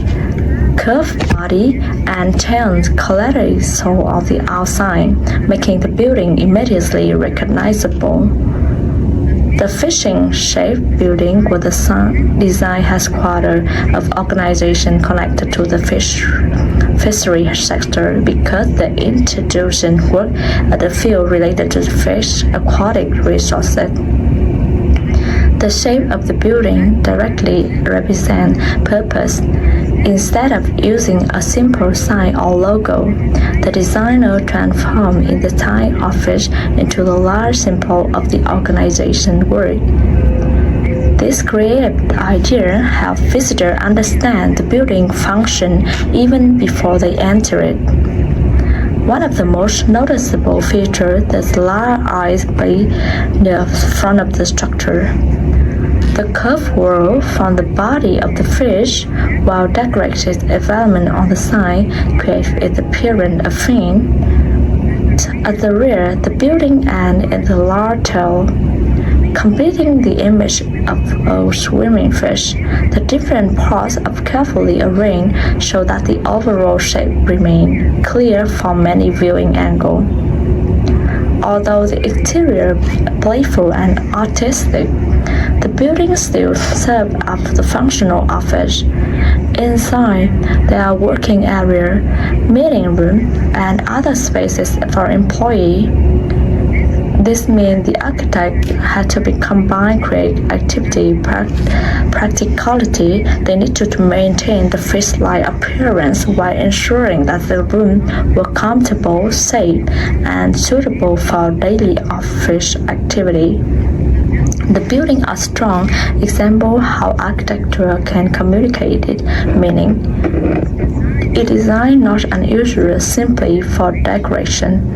curved body, and tails clearly saw on the outside, making the building immediately recognizable. The fishing-shaped building was the design headquarters of organization connected to the fishery sector because the institution worked at the field related to fish aquatic resources. The shape of the building directly represents purpose. Instead of using a simple sign or logo, the designer transformed the tiny office into the large symbol of the organization work. This creative idea helped visitors understand the building function even before they enter it. One of the most noticeable features is the large eyes by the front of the structure. The curved wall from the body of the fish, while decorated element on the side, creates its appearance of fin. At the rear, the building ends in the large tail, completing the image of a swimming fish. The different parts of carefully arranged show that the overall shape remains clear from many viewing angles. Although the exterior playful and artistic, the building still serves as the functional office. Inside, there are working area, meeting room, and other spaces for employees. This means the architect had to combine creativity, practicality. They needed to maintain the fish-like appearance while ensuring that the room were comfortable, safe, and suitable for daily office activity. The building are strong example how architecture can communicate its meaning. It is designed not unusual simply for decoration.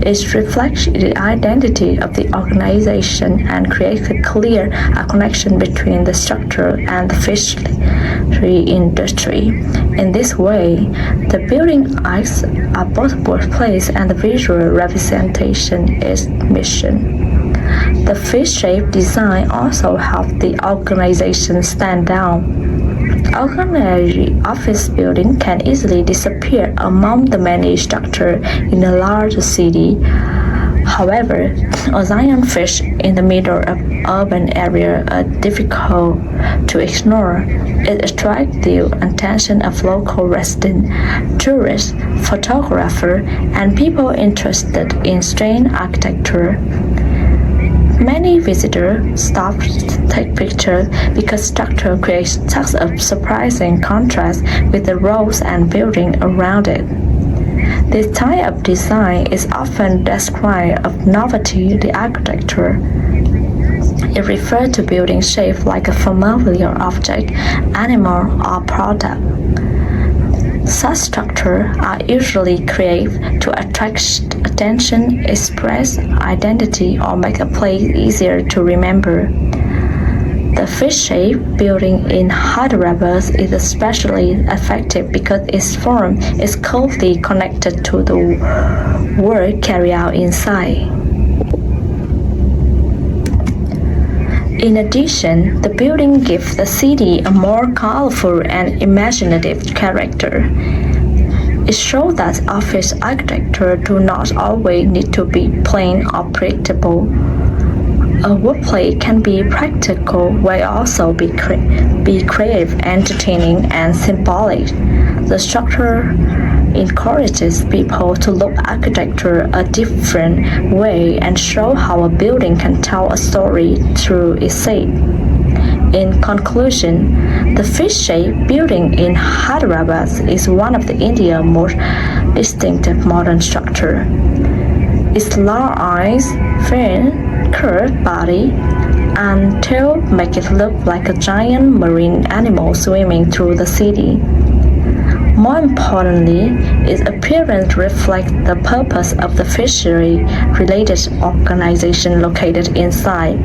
It reflects the identity of the organization and creates a clear connection between the structure and the fishery industry. In this way, the building acts as both workplace and the visual representation its mission. The fish-shaped design also helped the organization stand out. Ordinary office building can easily disappear among the many structures in a large city. However, a giant fish in the middle of urban area are difficult to ignore. It attracts the attention of local residents, tourists, photographers, and people interested in strange architecture. Many visitors stop to take pictures because structure creates such a surprising contrast with the roads and buildings around it. This type of design is often described as novelty the architecture. It refers to building shaped like a familiar object, animal, or product. Such structures are usually created to attract attention, express identity, or make a place easier to remember. The fish-shaped building in Hyderabad is especially effective because its form is closely connected to the work carried out inside. In addition, the building gives the city a more colorful and imaginative character. It shows that office architecture do not always need to be plain or predictable. A workplace can be practical while also be creative, entertaining, and symbolic. The structure encourages people to look at architecture a different way and show how a building can tell a story through its shape. In conclusion, the fish-shaped building in Hyderabad is one of India's most distinctive modern structures. Its large eyes, thin, curved body, and tail make it look like a giant marine animal swimming through the city. More importantly, its appearance reflects the purpose of the fishery-related organization located inside.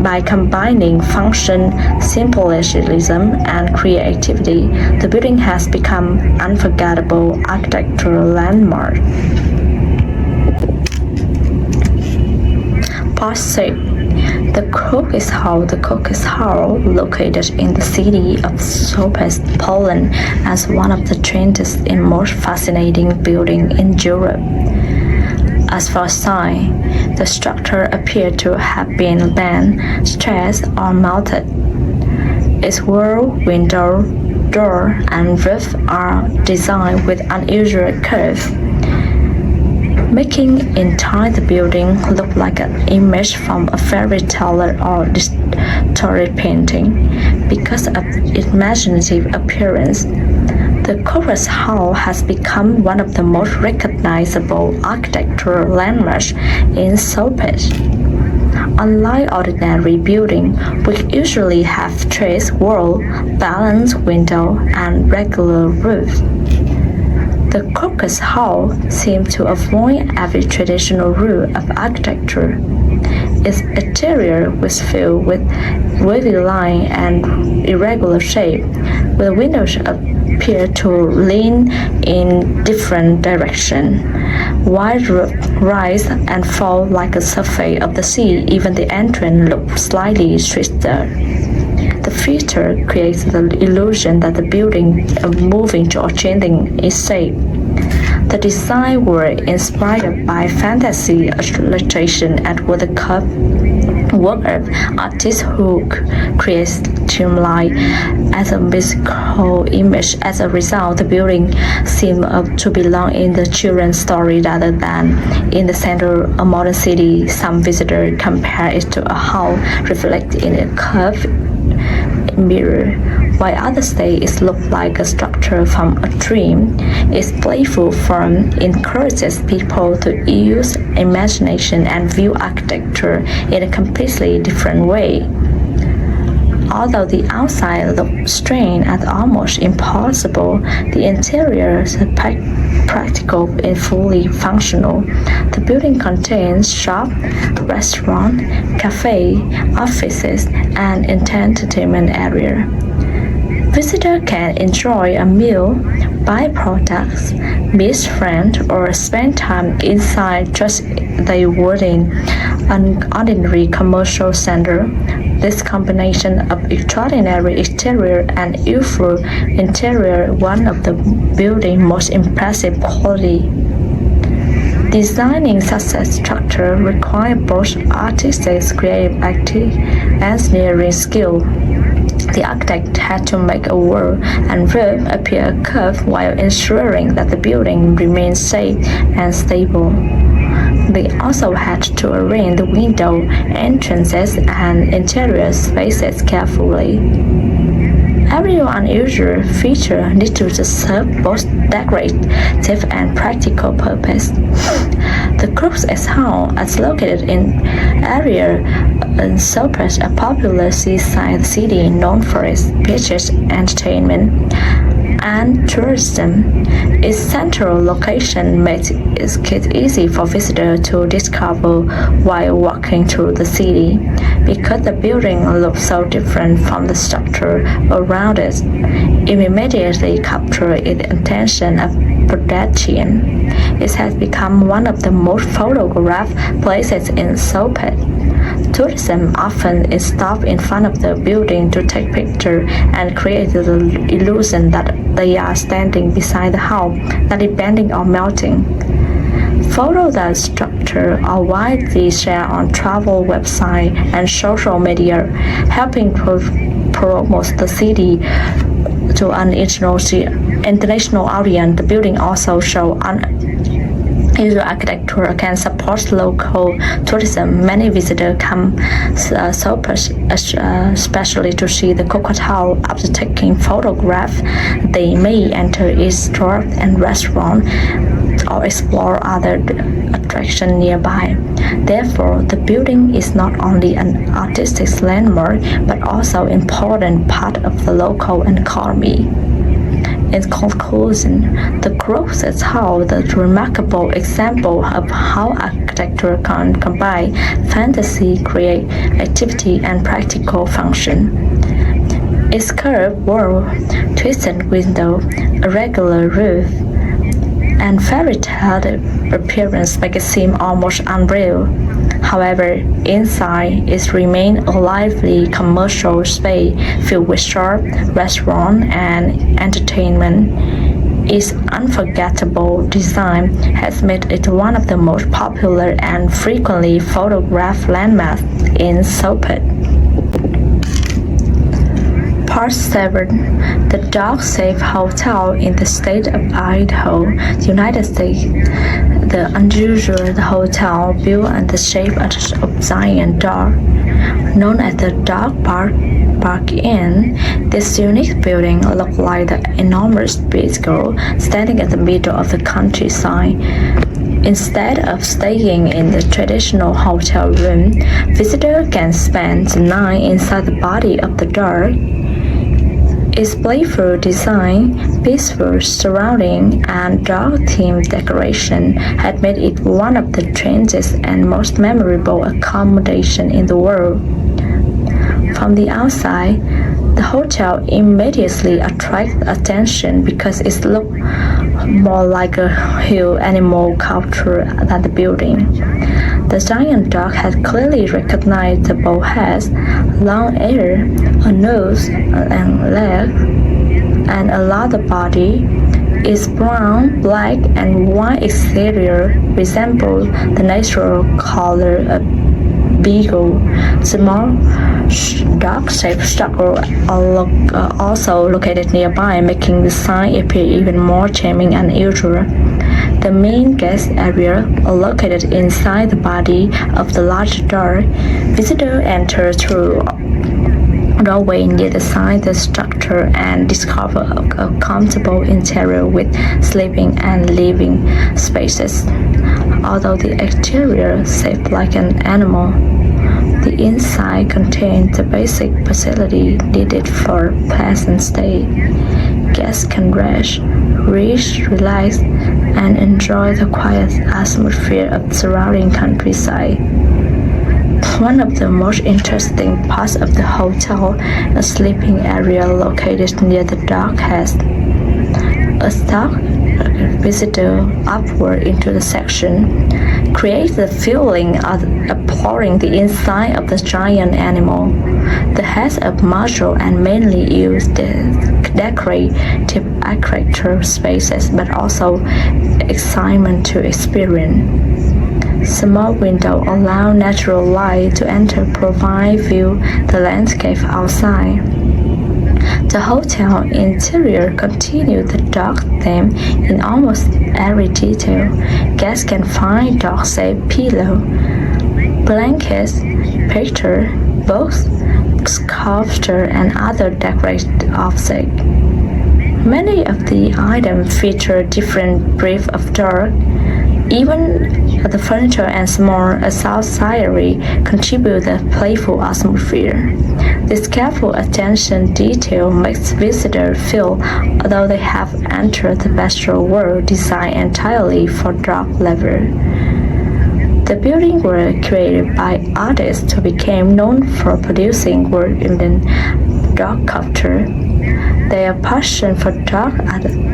By combining function, symbolism, and creativity, the building has become an unforgettable architectural landmark. Part 6. The Crocus Hall. The Crocus Hall, located in the city of Strangest, Poland, as one of the strangest and most fascinating buildings in Europe. As for size, the structure appeared to have been bent, stretched, or mounted. Its wall, window, door, and roof are designed with unusual curves, making entire the building look like an image from a fairy tale or distorted painting. Because of its imaginative appearance, the Crocus Hall has become one of the most recognizable architectural landmarks in Soviet. Unlike ordinary buildings, which usually have straight walls, balanced windows, and regular roofs, the Crocus Hall seems to avoid every traditional rule of architecture. Its exterior was filled with wavy lines and irregular shape, with windows appear to lean in different directions. While roofs rise and fall like a surface of the sea, even the entrance looks slightly twisted. The feature creates the illusion that the building is moving or changing its shape. The design were inspired by fantasy illustration and with the curved work of artists who creates streamline as a mystical image. As a result, the building seemed to belong in the children's story rather than in the center of a modern city. Some visitors compare it to a house reflected in a curved mirror, while others say it looks like a structure from a dream. Its playful form encourages people to use imagination and view architecture in a completely different way. Although the outside looks strange and almost impossible, the interior is practical and fully functional. The building contains shop, restaurant, cafe, offices, and entertainment area. Visitors can enjoy a meal, buy products, meet friends, or spend time inside just they would in an ordinary commercial center. This combination of extraordinary exterior and youthful interior is one of the building's most impressive qualities. Designing such a structure requires both artistic creativity and engineering skill. The architect had to make a wall and roof appear curved while ensuring that the building remains safe and stable. They also had to arrange the window entrances and interior spaces carefully. Every unusual feature needs to serve both decorative and practical purpose. The Crocus Hall is located in area in Cyprus, a popular seaside city known for its beaches, entertainment, and tourism. Its central location makes it easy for visitors to discover while walking through the city. Because the building looks so different from the structure around it, it immediately captures its attention of pedestrians. It has become one of the most photographed places in Sopet. Tourism often stops in front of the building to take pictures and create the illusion that they are standing beside the house that is bending or melting. Photos that structure are widely shared on travel websites and social media, helping promote the city to an international audience. The building also shows unusual architecture can support local tourism. Many visitors come especially to see the crocodile. After taking photographs, they may enter its store and restaurant or explore other attractions nearby. Therefore, the building is not only an artistic landmark but also an important part of the local economy. In conclusion, the growth is how the remarkable example of how architecture can combine fantasy, creativity, and practical function. Its curved wall, twisted window, irregular roof, and fairy tale appearance make it seem almost unreal. However, inside it remains a lively commercial space filled with shops, restaurants, and entertainment. Its unforgettable design has made it one of the most popular and frequently photographed landmarks in Sopet. Part 7. The Dog-Safe Hotel in the state of Idaho, United States. The unusual hotel built in the shape of giant dog, known as the Dog Park Inn. This unique building looked like the enormous beagle standing in the middle of the countryside. Instead of staying in the traditional hotel room, visitors can spend the night inside the body of the dog. Its playful design, peaceful surrounding, and dog-themed decoration had made it one of the trendiest and most memorable accommodations in the world. From the outside, the hotel immediately attracts attention because it looked more like a hill animal sculpture than the building. The giant dog had clearly recognizable head, long ears, a nose and legs, and a larger body. Its brown, black, and white exterior resembles the natural color of beagle. Small dog-shaped structure are also located nearby, making the sign appear even more charming and unusual. The main guest area are located inside the body of the large dog. Visitors enter through a doorway near the side of the structure and discover a comfortable interior with sleeping and living spaces. Although the exterior is shaped like an animal, the inside contains the basic facility needed for a pleasant stay. Guests can rest, relax, and enjoy the quiet atmosphere of the surrounding countryside. One of the most interesting parts of the hotel is a sleeping area located near the dog head. A stalk visitor upward into the section creates the feeling of exploring the inside of the giant animal. The heads are martial and mainly used decorative architectural spaces, but also excitement to experience. Small windows allow natural light to enter, provide view the landscape outside. The hotel interior continues the dog theme in almost every detail. Guests can find dog-shaped pillows, blankets, pictures, books, sculptures, and other decorated objects. Many of the items feature different breeds of dogs, Even the furniture and small accessories contribute a playful atmosphere. This careful attention detail makes visitors feel as though they have entered the natural world designed entirely for dog lovers. The buildings were created by artists who became known for producing world-ending dog culture. Their passion for dogs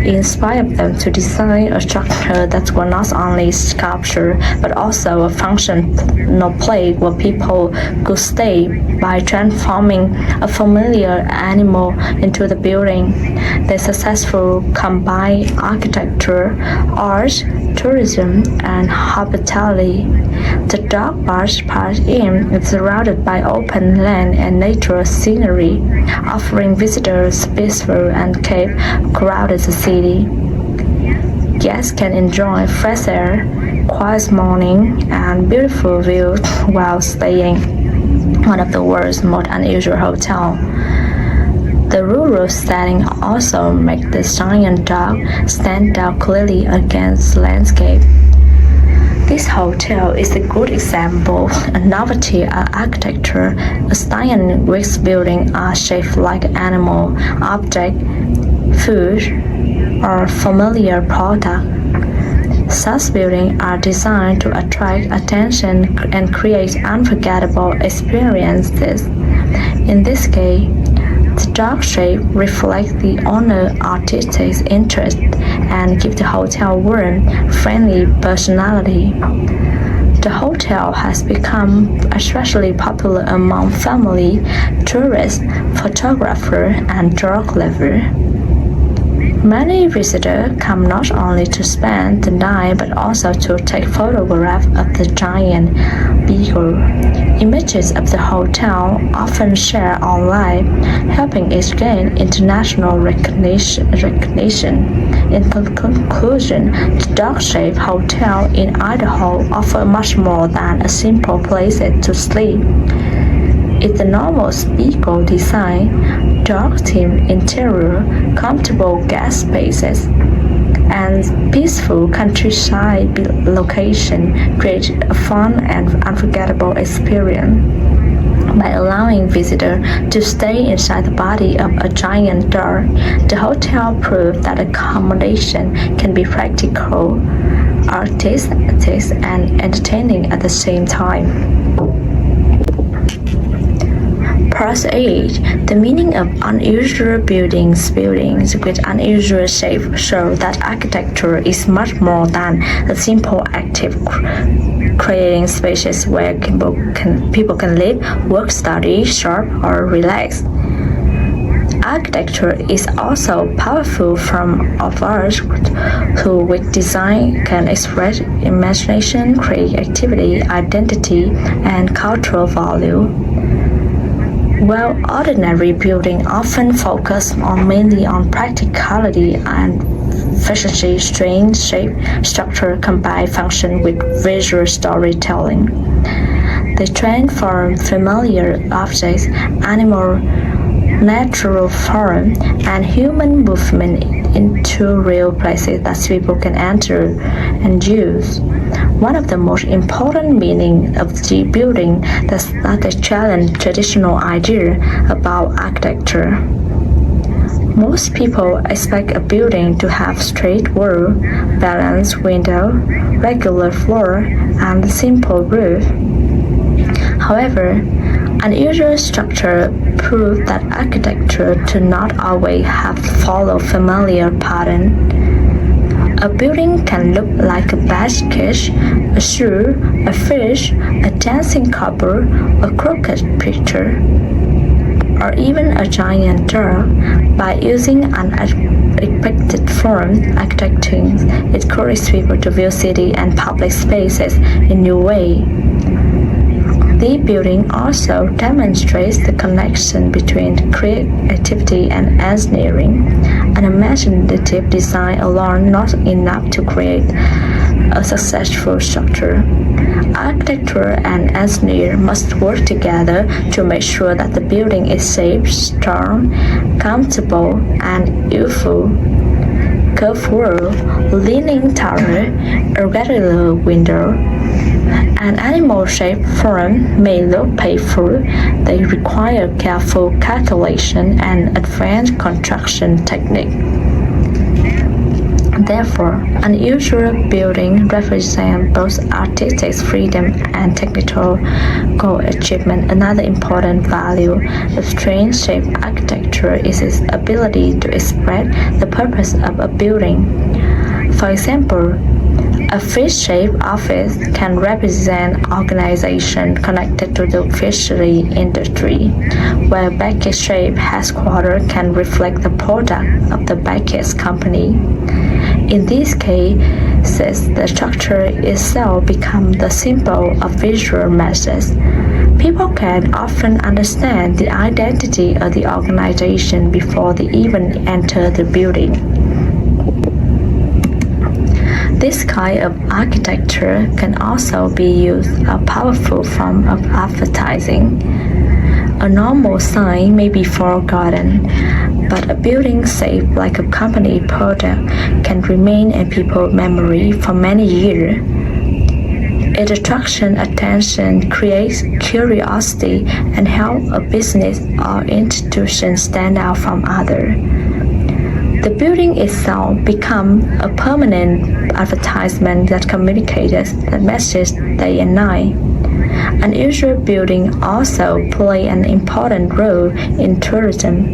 inspired them to design a structure that was not only sculpture but also a functional place where people could stay by transforming a familiar animal into the building. They successfully combine architecture, art, tourism, and hospitality. The dog park is surrounded by open land and natural scenery, offering visitors peaceful and keep crowded the city. Guests can enjoy fresh air, quiet morning, and beautiful views while staying in one of the world's most unusual hotels. The rural setting also makes the giant dog stand out clearly against the landscape. This hotel is a good example of novelty architecture. A stunning brick building are shaped like animal, object, food, or familiar product. Such buildings are designed to attract attention and create unforgettable experiences. In this case, the dog shape reflects the owner's artistic interest and gives the hotel warm, friendly personality. The hotel has become especially popular among family, tourists, photographers, and dog lovers. Many visitors come not only to spend the night but also to take photographs of the giant beagle. Images of the hotel often shared online, helping it gain international recognition. In conclusion, the dog-shaped hotel in Idaho offers much more than a simple place to sleep. Its enormous beagle design, dog-themed interior, comfortable guest spaces, and peaceful countryside location create a fun and unforgettable experience. By allowing visitors to stay inside the body of a giant dog, the hotel proved that accommodation can be practical, artistic, and entertaining at the same time. Part 8. The meaning of unusual buildings. Buildings with unusual shape show that architecture is much more than a simple active creating spaces where people can live, work, study, shop, or relax. Architecture is also powerful form of art who with design can express imagination, creativity, identity, and cultural value. While ordinary buildings often focus mainly on practicality and efficiency, strange-shaped structure combine function with visual storytelling. They transform familiar objects, animal, natural form, and human movement into real places that people can enter and use. One of the most important meanings of the building is that they challenge traditional ideas about architecture. Most people expect a building to have straight walls, balanced windows, regular floor, and a simple roof. However, unusual structure prove that architecture do not always have to follow familiar pattern. A building can look like a basket, a shoe, a fish, a dancing couple, a crooked picture, or even a giant dog. By using unexpected form, architecture encourages people to view city and public spaces in new ways. The building also demonstrates the connection between creativity and engineering. An imaginative design alone not enough to create a successful structure. Architecture and engineer must work together to make sure that the building is safe, strong, comfortable, and useful. curved wall, leaning tower, irregular window, an animal-shaped form may look painful. They require careful calculation and advanced construction technique. Therefore, unusual buildings represent both artistic freedom and technical goal achievement. Another important value of strange-shaped architecture is its ability to express the purpose of a building. For example, a fish-shaped office can represent organization connected to the fishery industry, where a bucket-shaped headquarters can reflect the product of the bucket company. In these cases, the structure itself becomes the symbol of visual message. People can often understand the identity of the organization before they even enter the building. This kind of architecture can also be used as a powerful form of advertising. A normal sign may be forgotten, but a building shaped like a company product can remain in people's memory for many years. It attracts attention, creates curiosity, and helps a business or institution stand out from others. The building itself becomes a permanent advertisement that communicates the message day and night. Unusual buildings also play an important role in tourism.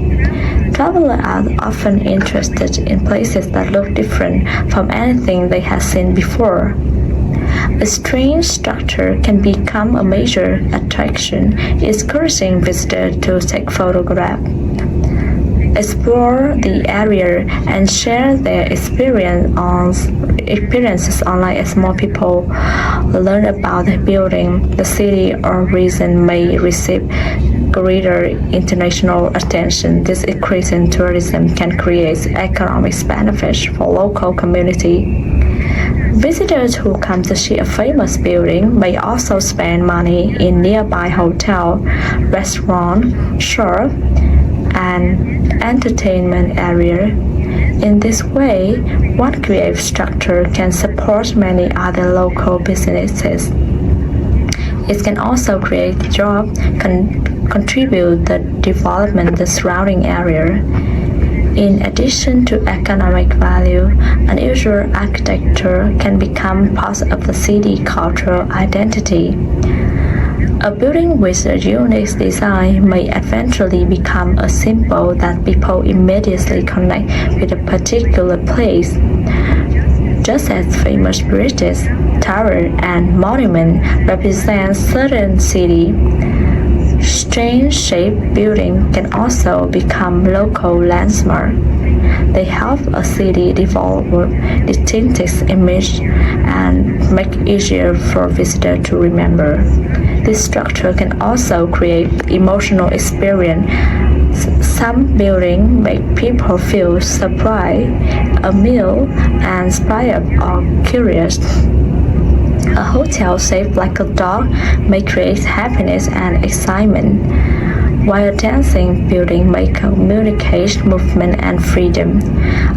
Travelers are often interested in places that look different from anything they have seen before. A strange structure can become a major attraction, encouraging visitors to take photographs, explore the area, and share their experiences online. As more people learn about the building, the city or region may receive greater international attention. This increase in tourism can create economic benefits for local community. Visitors who come to see a famous building may also spend money in nearby hotel, restaurant, shop, and entertainment area. In this way, one creative structure can support many other local businesses. It can also create jobs, contribute the development of the surrounding area. In addition to economic value, unusual architecture can become part of the city's cultural identity. A building with a unique design may eventually become a symbol that people immediately connect with a particular place. Just as famous bridges, towers, and monuments represent certain cities, strange-shaped buildings can also become local landmarks. They help a city develop distinctive image and make it easier for visitors to remember. This structure can also create emotional experience. Some buildings make people feel surprised, amused, and inspired or curious. A hotel shaped like a dog may create happiness and excitement, while a dancing building may communicate movement and freedom.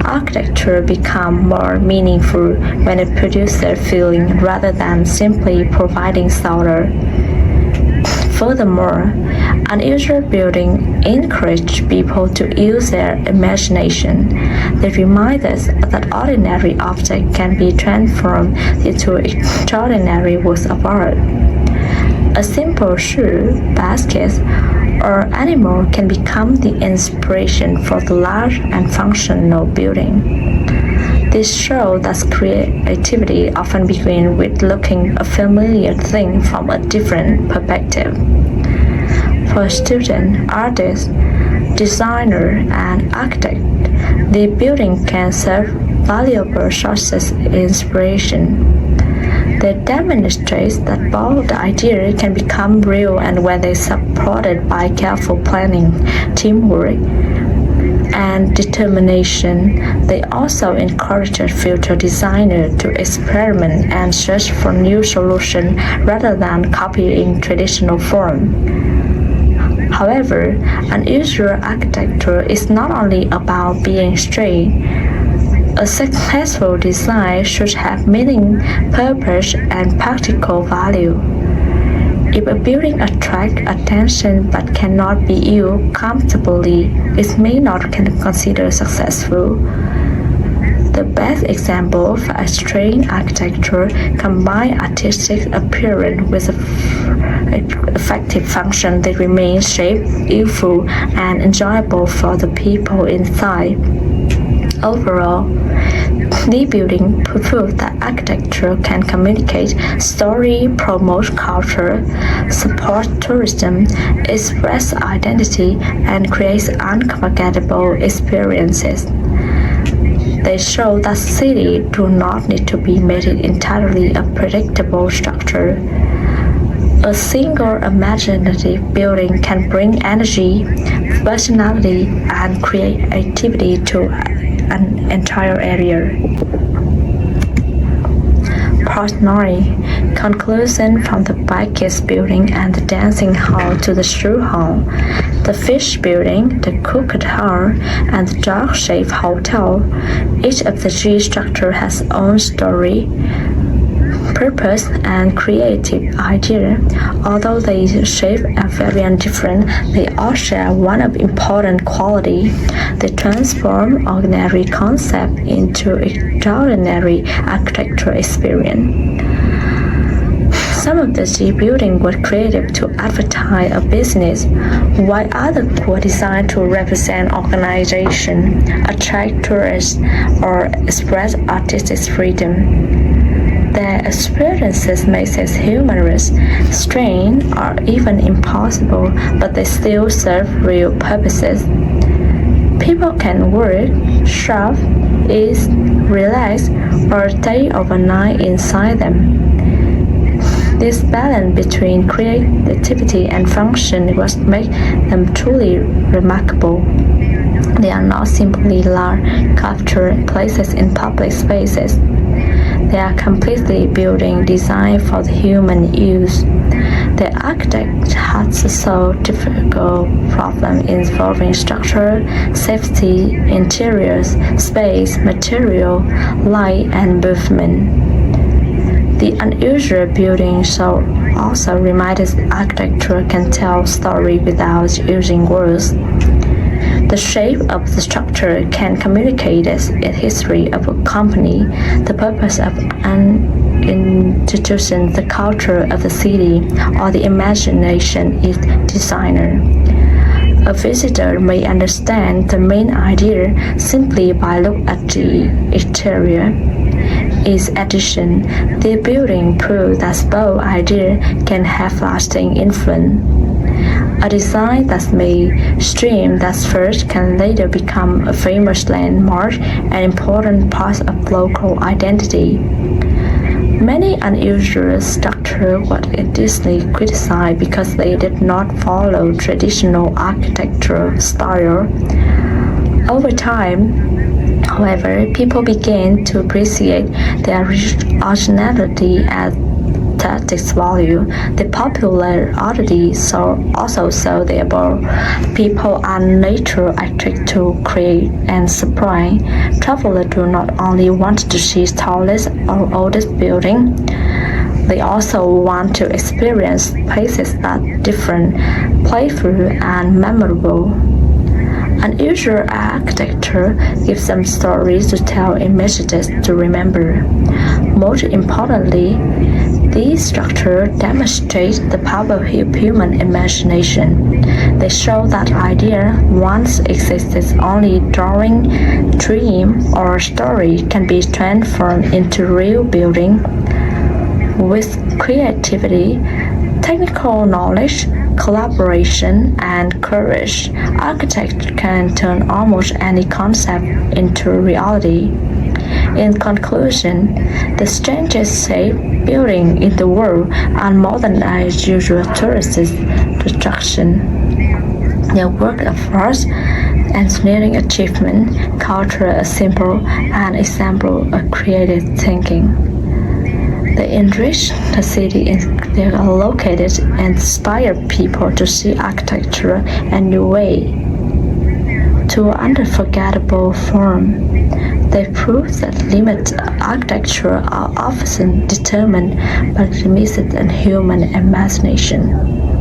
Architecture becomes more meaningful when it produces feeling rather than simply providing shelter. Furthermore, unusual buildings encourage people to use their imagination. They remind us that ordinary objects can be transformed into extraordinary works of art. A simple shoe, basket, or animal can become the inspiration for the large and functional building. This shows that creativity often begins with looking a familiar thing from a different perspective. For students, artists, designers, and architects, the building can serve valuable sources of inspiration. They demonstrate that both ideas can become real and when they are supported by careful planning, teamwork, and determination. They also encourage future designers to experiment and search for new solutions rather than copying traditional forms. However, unusual architecture is not only about being strange. A successful design should have meaning, purpose, and practical value. If a building attracts attention but cannot be used comfortably, it may not be considered successful. The best example for a strange architecture combines artistic appearance with effective function that remains safe, useful, and enjoyable for the people inside. Overall, the building prove that architecture can communicate story, promote culture, support tourism, express identity, and create unforgettable experiences. They show that cities do not need to be made entirely a predictable structure. A single imaginative building can bring energy, personality, and creativity to an entire area. Part 9. Conclusion from the Bankers building and the dancing hall to the shoe hall, the fish building, the cooked hall, and the dog-shaped hotel. Each of the G structure has its own story, purpose, and creative idea. Although they shape are very different, they all share one of important quality. They transform ordinary concept into extraordinary architectural experience. Some of the G buildings were created to advertise a business, while others were designed to represent organization, attract tourists, or express artistic freedom. Their experiences may seem humorous, strange, or even impossible, but they still serve real purposes. People can work, shop, eat, relax, or stay overnight inside them. This balance between creativity and function is what makes them truly remarkable. They are not simply large, captured places in public spaces. They are completely building designed for the human use. The architect had to solve difficult problems involving structure, safety, interiors, space, material, light, and movement. The unusual building also reminds us architecture can tell story without using words. The shape of the structure can communicate its history of a company, the purpose of an institution, the culture of the city, or the imagination of its designer. A visitor may understand the main idea simply by looking at the exterior. In addition, the building proves that both ideas can have lasting influence. A design that's mainstream that first can later become a famous landmark and important part of local identity. Many unusual structures were initially criticized because they did not follow traditional architectural style. Over time, however, people began to appreciate their originality as aesthetic value. The popularity also saw that people are naturally attracted to create and surprise. Travelers do not only want to see tallest or oldest building, they also want to experience places that are different, playful, and memorable. Unusual architecture gives them stories to tell and messages to remember. Most importantly, these structures demonstrate the power of human imagination. They show that idea once existed only drawing, dream, or story can be transformed into real building. With creativity, technical knowledge, collaboration, and courage, architects can turn almost any concept into reality. In conclusion, the strangest-shaped buildings in the world are more than usual tourist attraction. Their work of art, engineering achievement, cultural symbol, and example of creative thinking. They enrich the city they are located and inspire people to see architecture a new way, to an unforgettable form. They prove that limits architecture are often determined by limits in human imagination.